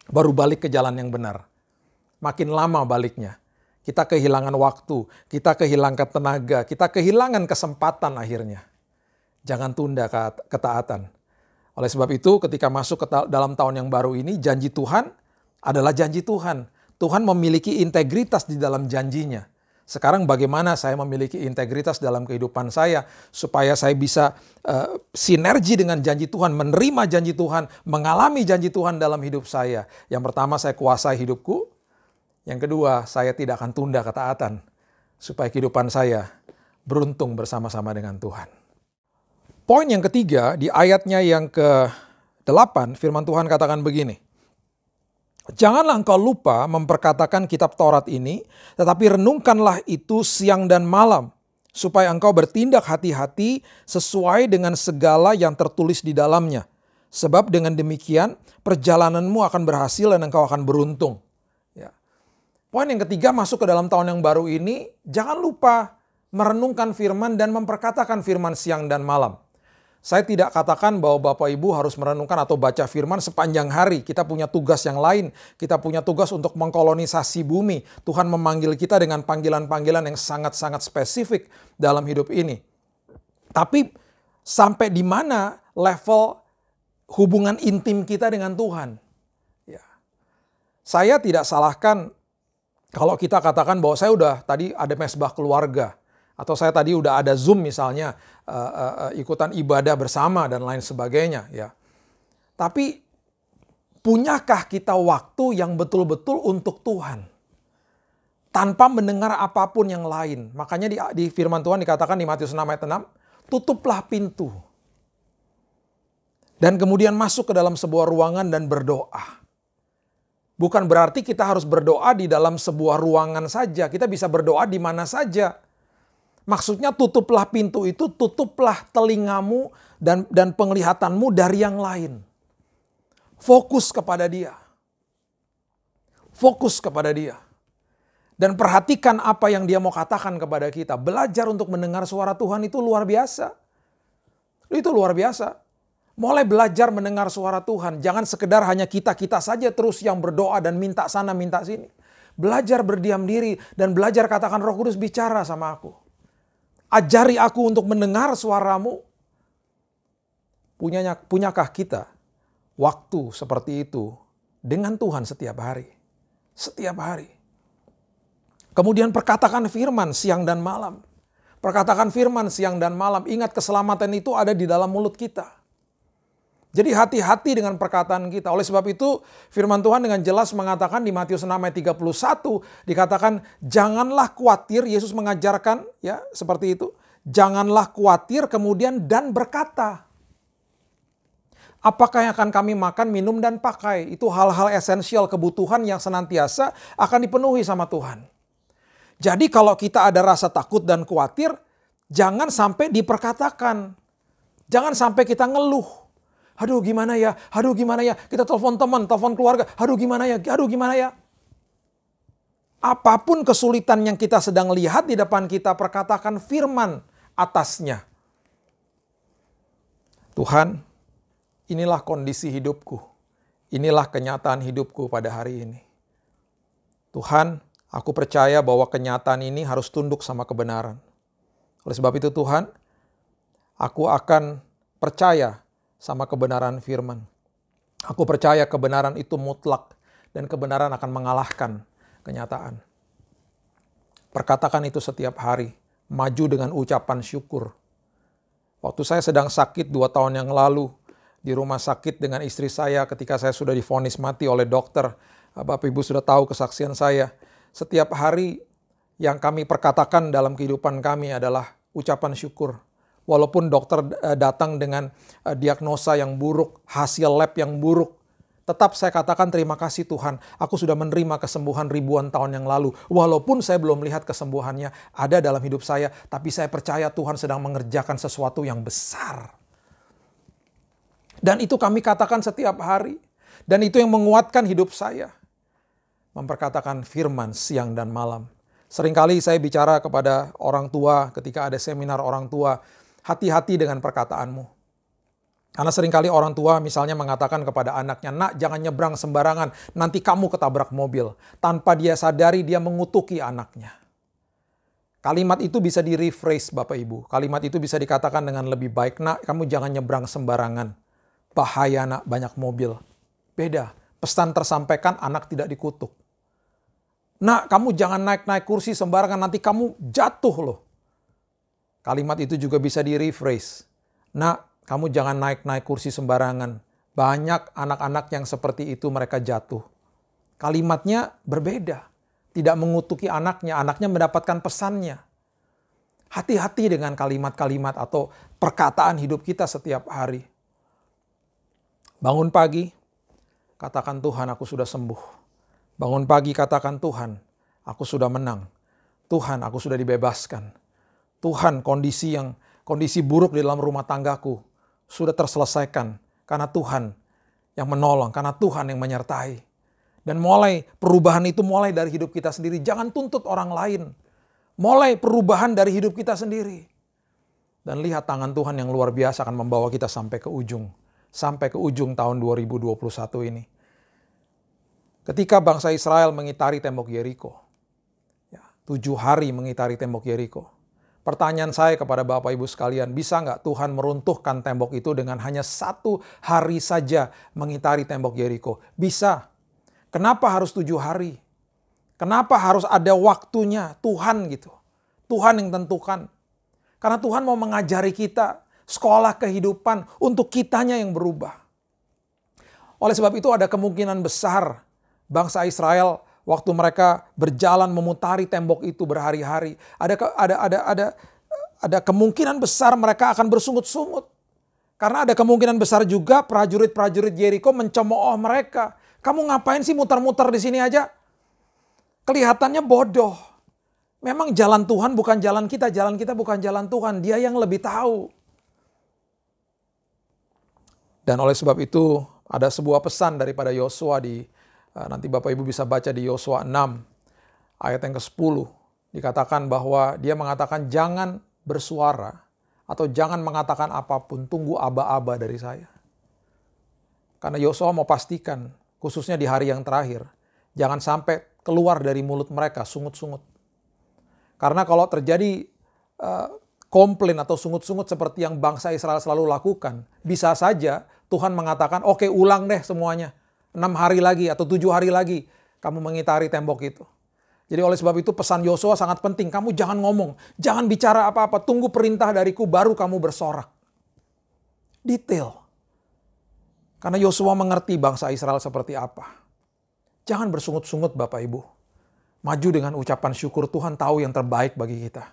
Baru balik ke jalan yang benar. Makin lama baliknya. Kita kehilangan waktu, kita kehilangan tenaga, kita kehilangan kesempatan akhirnya. Jangan tunda ketaatan. Oleh sebab itu ketika masuk ke dalam tahun yang baru ini, janji Tuhan adalah janji Tuhan. Tuhan memiliki integritas di dalam janjinya. Sekarang bagaimana saya memiliki integritas dalam kehidupan saya supaya saya bisa sinergi dengan janji Tuhan, menerima janji Tuhan, mengalami janji Tuhan dalam hidup saya. Yang pertama, saya kuasai hidupku. Yang kedua, saya tidak akan tunda ketaatan supaya kehidupan saya beruntung bersama-sama dengan Tuhan. Poin yang ketiga, di ayatnya yang ke-8, firman Tuhan katakan begini. Janganlah engkau lupa memperkatakan kitab Taurat ini, tetapi renungkanlah itu siang dan malam, supaya engkau bertindak hati-hati sesuai dengan segala yang tertulis di dalamnya. Sebab dengan demikian, perjalananmu akan berhasil dan engkau akan beruntung. Ya. Poin yang ketiga, masuk ke dalam tahun yang baru ini, jangan lupa merenungkan firman dan memperkatakan firman siang dan malam. Saya tidak katakan bahwa Bapak Ibu harus merenungkan atau baca firman sepanjang hari. Kita punya tugas yang lain. Kita punya tugas untuk mengkolonisasi bumi. Tuhan memanggil kita dengan panggilan-panggilan yang sangat-sangat spesifik dalam hidup ini. Tapi sampai di mana level hubungan intim kita dengan Tuhan? Ya. Saya tidak salahkan kalau kita katakan bahwa saya udah tadi ada mesbah keluarga. Atau saya tadi udah ada Zoom misalnya, ikutan ibadah bersama dan lain sebagainya. Ya. Tapi punyakah kita waktu yang betul-betul untuk Tuhan? Tanpa mendengar apapun yang lain. Makanya di firman Tuhan dikatakan di Matius 6 ayat 6, tutuplah pintu. Dan kemudian masuk ke dalam sebuah ruangan dan berdoa. Bukan berarti kita harus berdoa di dalam sebuah ruangan saja. Kita bisa berdoa di mana saja. Maksudnya tutuplah pintu itu, tutuplah telingamu dan penglihatanmu dari yang lain. Fokus kepada Dia. Fokus kepada Dia. Dan perhatikan apa yang Dia mau katakan kepada kita. Belajar untuk mendengar suara Tuhan itu luar biasa. Itu luar biasa. Mulai belajar mendengar suara Tuhan. Jangan sekedar hanya kita-kita saja terus yang berdoa dan minta sana minta sini. Belajar berdiam diri dan belajar katakan Roh Kudus bicara sama aku. Ajari aku untuk mendengar suaramu. Punyakah kita waktu seperti itu dengan Tuhan setiap hari? Setiap hari. Kemudian perkatakan firman siang dan malam. Perkatakan firman siang dan malam. Ingat keselamatan itu ada di dalam mulut kita. Jadi hati-hati dengan perkataan kita. Oleh sebab itu firman Tuhan dengan jelas mengatakan di Matius 6 ayat 31 dikatakan janganlah khawatir, Yesus mengajarkan ya seperti itu. Janganlah khawatir kemudian dan berkata. Apakah yang akan kami makan, minum dan pakai? Itu hal-hal esensial kebutuhan yang senantiasa akan dipenuhi sama Tuhan. Jadi kalau kita ada rasa takut dan khawatir, jangan sampai diperkatakan. Jangan sampai kita ngeluh. Aduh gimana ya, aduh gimana ya, kita telepon teman, telepon keluarga, aduh gimana ya, aduh gimana ya. Apapun kesulitan yang kita sedang lihat di depan kita, perkatakan firman atasnya. Tuhan, inilah kondisi hidupku, inilah kenyataan hidupku pada hari ini. Tuhan, aku percaya bahwa kenyataan ini harus tunduk sama kebenaran. Oleh sebab itu Tuhan, aku akan percaya sama kebenaran firman. Aku percaya kebenaran itu mutlak dan kebenaran akan mengalahkan kenyataan. Perkatakan itu setiap hari, maju dengan ucapan syukur. Waktu saya sedang sakit 2 tahun yang lalu, di rumah sakit dengan istri saya ketika saya sudah divonis mati oleh dokter. Bapak Ibu sudah tahu kesaksian saya. Setiap hari yang kami perkatakan dalam kehidupan kami adalah ucapan syukur. Walaupun dokter datang dengan diagnosa yang buruk, hasil lab yang buruk, tetap saya katakan terima kasih Tuhan, aku sudah menerima kesembuhan ribuan tahun yang lalu. Walaupun saya belum melihat kesembuhannya ada dalam hidup saya, tapi saya percaya Tuhan sedang mengerjakan sesuatu yang besar. Dan itu kami katakan setiap hari. Dan itu yang menguatkan hidup saya. memperkatakan firman siang dan malam. Seringkali saya bicara kepada orang tua ketika ada seminar orang tua, hati-hati dengan perkataanmu. Karena seringkali orang tua misalnya mengatakan kepada anaknya, "Nak, jangan nyebrang sembarangan, nanti kamu ketabrak mobil." Tanpa dia sadari dia mengutuki anaknya. Kalimat itu bisa di-rephrase Bapak Ibu. Kalimat itu bisa dikatakan dengan lebih baik, "Nak, kamu jangan nyebrang sembarangan. Bahaya nak, banyak mobil." Beda, pesan tersampaikan, anak tidak dikutuk. "Nak, kamu jangan naik-naik kursi sembarangan, nanti kamu jatuh loh." Kalimat itu juga bisa di-rephrase. "Nak, kamu jangan naik-naik kursi sembarangan. Banyak anak-anak yang seperti itu mereka jatuh." Kalimatnya berbeda. Tidak mengutuki anaknya mendapatkan pesannya. Hati-hati dengan kalimat-kalimat atau perkataan hidup kita setiap hari. Bangun pagi, katakan, "Tuhan, aku sudah sembuh." Bangun pagi, katakan, "Tuhan, aku sudah menang. Tuhan, aku sudah dibebaskan. Tuhan, kondisi buruk di dalam rumah tanggaku sudah terselesaikan karena Tuhan yang menolong, karena Tuhan yang menyertai." Dan mulai perubahan itu mulai dari hidup kita sendiri. Jangan tuntut orang lain. Mulai perubahan dari hidup kita sendiri. Dan lihat tangan Tuhan yang luar biasa akan membawa kita sampai ke ujung. Sampai ke ujung tahun 2021 ini. Ketika bangsa Israel mengitari tembok Yeriko. 7 hari mengitari tembok Yeriko. Pertanyaan saya kepada Bapak Ibu sekalian, bisa nggak Tuhan meruntuhkan tembok itu dengan hanya 1 hari saja mengitari tembok Yeriko? Bisa. Kenapa harus 7 hari? Kenapa harus ada waktunya? Tuhan gitu. Tuhan yang tentukan. Karena Tuhan mau mengajari kita sekolah kehidupan untuk kitanya yang berubah. Oleh sebab itu ada kemungkinan besar bangsa Israel waktu mereka berjalan memutari tembok itu berhari-hari, ada kemungkinan besar mereka akan bersungut-sungut. Karena ada kemungkinan besar juga prajurit-prajurit Yeriko mencemooh mereka. "Kamu ngapain sih muter-muter di sini aja? Kelihatannya bodoh." Memang jalan Tuhan bukan jalan kita bukan jalan Tuhan. Dia yang lebih tahu. Dan oleh sebab itu ada sebuah pesan daripada Yosua nanti Bapak Ibu bisa baca di Yosua 6 ayat yang ke-10. Dikatakan bahwa dia mengatakan jangan bersuara atau jangan mengatakan apapun, tunggu aba-aba dari saya. Karena Yosua mau pastikan, khususnya di hari yang terakhir, jangan sampai keluar dari mulut mereka sungut-sungut. Karena kalau terjadi komplain atau sungut-sungut seperti yang bangsa Israel selalu lakukan, bisa saja Tuhan mengatakan, "Oke, ulang deh semuanya. 6 hari lagi atau 7 hari lagi kamu mengitari tembok itu." Jadi oleh sebab itu pesan Yosua sangat penting. Kamu jangan ngomong, jangan bicara apa-apa. Tunggu perintah dariku baru kamu bersorak. Detail. Karena Yosua mengerti bangsa Israel seperti apa. Jangan bersungut-sungut Bapak Ibu. Maju dengan ucapan syukur, Tuhan tahu yang terbaik bagi kita.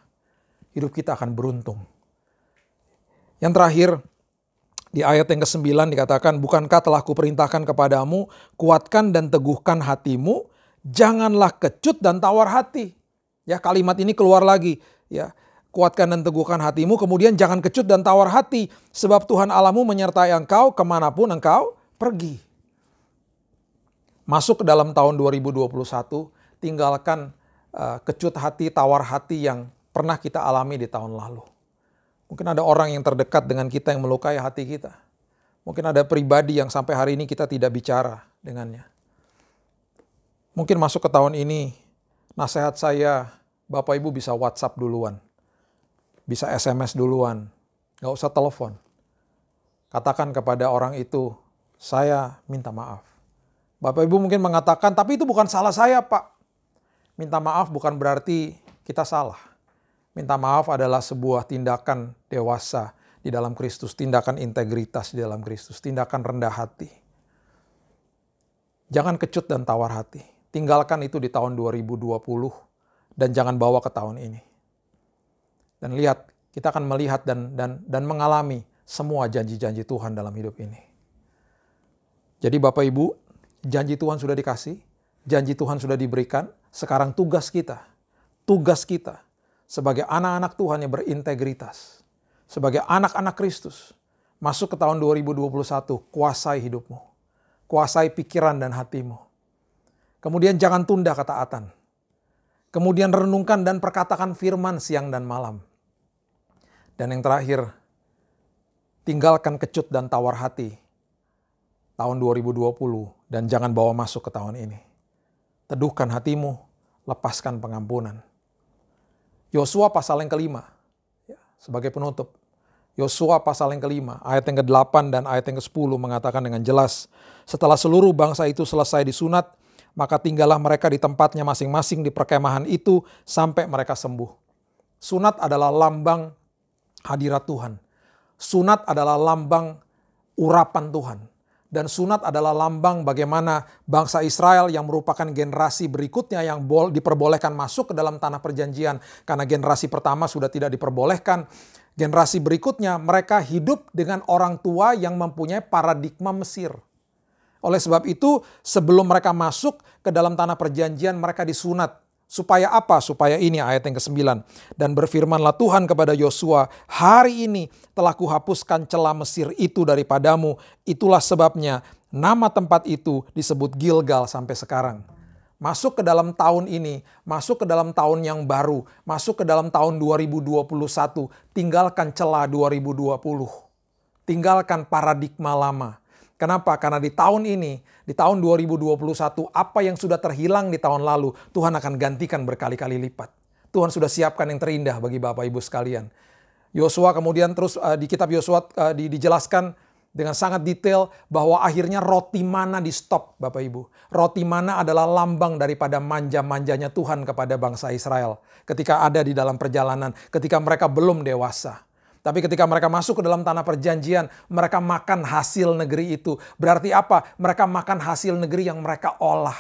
Hidup kita akan beruntung. Yang terakhir, di ayat yang ke-9 dikatakan, "Bukankah telah kuperintahkan kepadamu, kuatkan dan teguhkan hatimu, janganlah kecut dan tawar hati." Ya, kalimat ini keluar lagi. Ya, kuatkan dan teguhkan hatimu, kemudian jangan kecut dan tawar hati, sebab Tuhan Allahmu menyertai engkau kemanapun engkau pergi. Masuk ke dalam tahun 2021, tinggalkan kecut hati, tawar hati yang pernah kita alami di tahun lalu. Mungkin ada orang yang terdekat dengan kita yang melukai hati kita. Mungkin ada pribadi yang sampai hari ini kita tidak bicara dengannya. Mungkin masuk ke tahun ini, nasihat saya, Bapak Ibu bisa WhatsApp duluan. Bisa SMS duluan. Gak usah telepon. Katakan kepada orang itu, "Saya minta maaf." Bapak Ibu mungkin mengatakan, "Tapi itu bukan salah saya, Pak." Minta maaf bukan berarti kita salah. Minta maaf adalah sebuah tindakan dewasa di dalam Kristus, tindakan integritas di dalam Kristus, tindakan rendah hati. Jangan kecut dan tawar hati. Tinggalkan itu di tahun 2020 dan jangan bawa ke tahun ini. Dan lihat, kita akan melihat dan mengalami semua janji-janji Tuhan dalam hidup ini. Jadi Bapak Ibu, janji Tuhan sudah dikasih, janji Tuhan sudah diberikan, sekarang tugas kita sebagai anak-anak Tuhan yang berintegritas, sebagai anak-anak Kristus, masuk ke tahun 2021, kuasai hidupmu, kuasai pikiran dan hatimu. Kemudian jangan tunda ketaatan. Kemudian renungkan dan perkatakan firman siang dan malam. Dan yang terakhir, tinggalkan kecut dan tawar hati tahun 2020 dan jangan bawa masuk ke tahun ini. Teduhkan hatimu, lepaskan pengampunan. Yosua pasal yang kelima, sebagai penutup. Yosua pasal yang kelima, ayat yang ke-8 dan ayat yang ke-10 mengatakan dengan jelas, setelah seluruh bangsa itu selesai disunat, maka tinggallah mereka di tempatnya masing-masing di perkemahan itu sampai mereka sembuh. Sunat adalah lambang hadirat Tuhan. Sunat adalah lambang urapan Tuhan. Dan sunat adalah lambang bagaimana bangsa Israel yang merupakan generasi berikutnya yang diperbolehkan masuk ke dalam tanah perjanjian. Karena generasi pertama sudah tidak diperbolehkan. Generasi berikutnya mereka hidup dengan orang tua yang mempunyai paradigma Mesir. Oleh sebab itu sebelum mereka masuk ke dalam tanah perjanjian mereka disunat. Supaya apa? Supaya ini ayat yang ke-9. Dan berfirmanlah Tuhan kepada Yosua, hari ini telah kuhapuskan celah Mesir itu daripadamu. Itulah sebabnya nama tempat itu disebut Gilgal sampai sekarang. Masuk ke dalam tahun ini, masuk ke dalam tahun yang baru, masuk ke dalam tahun 2021, tinggalkan celah 2020. Tinggalkan paradigma lama. Kenapa? Karena di tahun ini, di tahun 2021, apa yang sudah terhilang di tahun lalu, Tuhan akan gantikan berkali-kali lipat. Tuhan sudah siapkan yang terindah bagi Bapak Ibu sekalian. Yosua kemudian terus di kitab Yosua dijelaskan dengan sangat detail bahwa akhirnya roti mana di stop Bapak Ibu. Roti mana adalah lambang daripada manja-manjanya Tuhan kepada bangsa Israel. Ketika ada di dalam perjalanan, ketika mereka belum dewasa. Tapi ketika mereka masuk ke dalam tanah perjanjian, mereka makan hasil negeri itu. Berarti apa? Mereka makan hasil negeri yang mereka olah.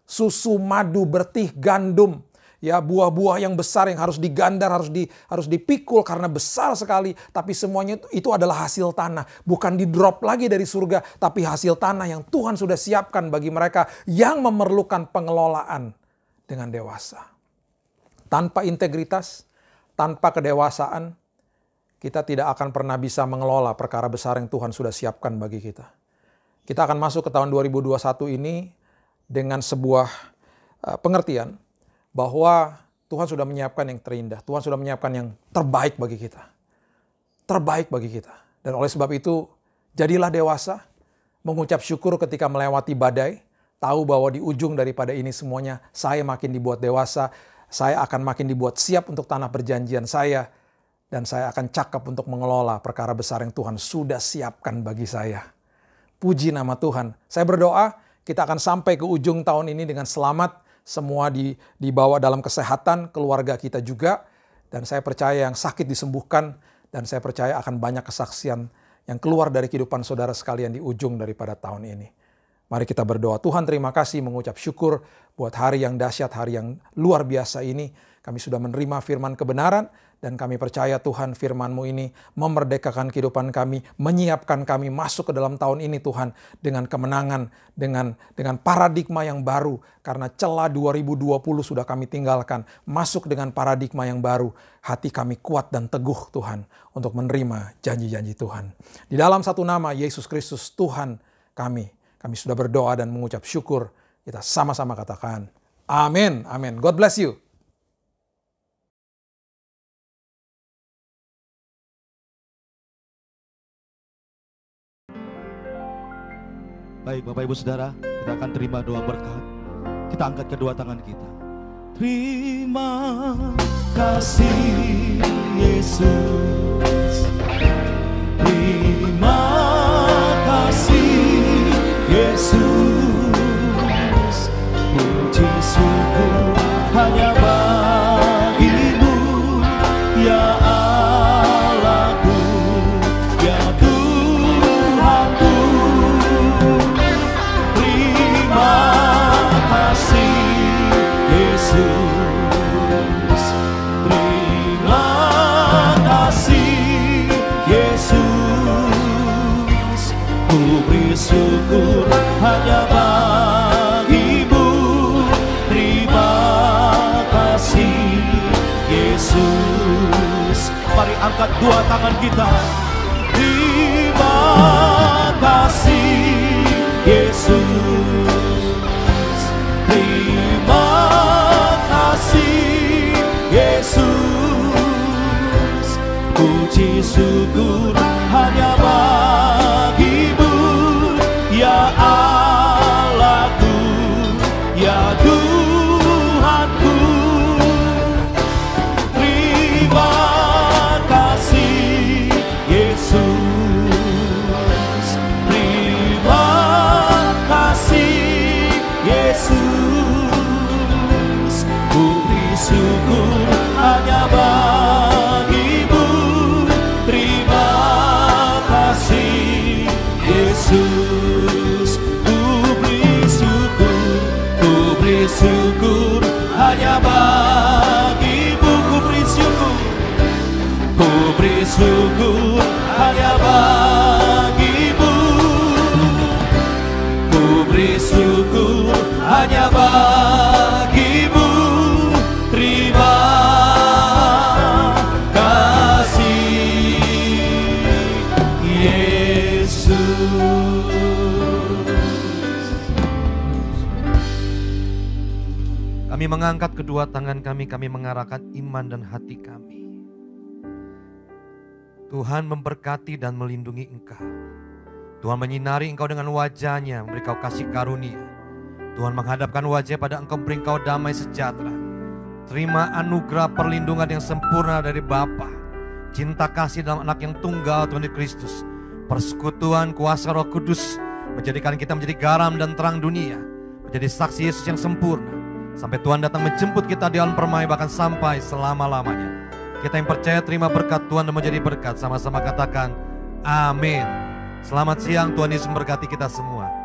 Susu, madu, bertih, gandum. Ya, buah-buah yang besar yang harus digandar, harus dipikul karena besar sekali. Tapi semuanya itu adalah hasil tanah. Bukan di-drop lagi dari surga, tapi hasil tanah yang Tuhan sudah siapkan bagi mereka yang memerlukan pengelolaan dengan dewasa. Tanpa integritas, tanpa kedewasaan, kita tidak akan pernah bisa mengelola perkara besar yang Tuhan sudah siapkan bagi kita. Kita akan masuk ke tahun 2021 ini dengan sebuah pengertian bahwa Tuhan sudah menyiapkan yang terindah. Tuhan sudah menyiapkan yang terbaik bagi kita. Terbaik bagi kita. Dan oleh sebab itu, jadilah dewasa, mengucap syukur ketika melewati badai, tahu bahwa di ujung daripada ini semuanya, saya makin dibuat dewasa, saya akan makin dibuat siap untuk tanah perjanjian saya, dan saya akan cakap untuk mengelola perkara besar yang Tuhan sudah siapkan bagi saya. Puji nama Tuhan. Saya berdoa kita akan sampai ke ujung tahun ini dengan selamat. Semua dibawa dalam kesehatan, keluarga kita juga. Dan saya percaya yang sakit disembuhkan. Dan saya percaya akan banyak kesaksian yang keluar dari kehidupan saudara sekalian di ujung daripada tahun ini. Mari kita berdoa. Tuhan terima kasih mengucap syukur buat hari yang dahsyat, hari yang luar biasa ini. Kami sudah menerima firman kebenaran. Dan kami percaya Tuhan firman-Mu ini memerdekakan kehidupan kami, menyiapkan kami masuk ke dalam tahun ini Tuhan dengan kemenangan, dengan paradigma yang baru. Karena celah 2020 sudah kami tinggalkan, masuk dengan paradigma yang baru. Hati kami kuat dan teguh Tuhan untuk menerima janji-janji Tuhan. Di dalam satu nama Yesus Kristus Tuhan kami sudah berdoa dan mengucap syukur. Kita sama-sama katakan, amin, amin. God bless you. Baik Bapak Ibu Saudara, kita akan terima doa berkat. Kita angkat kedua tangan kita. Terima kasih Yesus. Terima kasih Yesus. Puji syukur hanya bagi-Mu ya Allahku, ya Tuhanku. Syukur hanya bagi-Mu. Terima kasih Yesus. Mari angkat dua tangan kita. Terima kasih Yesus. Yesus, ku beri syukur hanya bagimu, ku beri syukur hanya bagimu, ku beri syukur hanya bagimu. Terima kasih Yesus. Kami mengangkat kedua tangan kami mengarahkan iman dan hati kami. Tuhan memberkati dan melindungi engkau. Tuhan menyinari engkau dengan wajah-Nya, memberi kau kasih karunia. Tuhan menghadapkan wajah pada engkau, memberi engkau damai sejahtera. Terima anugerah perlindungan yang sempurna dari Bapa, cinta kasih dalam anak yang tunggal Tuhan Kristus, persekutuan kuasa Roh Kudus menjadikan kita menjadi garam dan terang dunia, menjadi saksi Yesus yang sempurna. Sampai Tuhan datang menjemput kita di alam permai, bahkan sampai selama-lamanya. Kita yang percaya terima berkat Tuhan dan menjadi berkat. Sama-sama katakan amin. Selamat siang, Tuhan Yesus memberkati kita semua.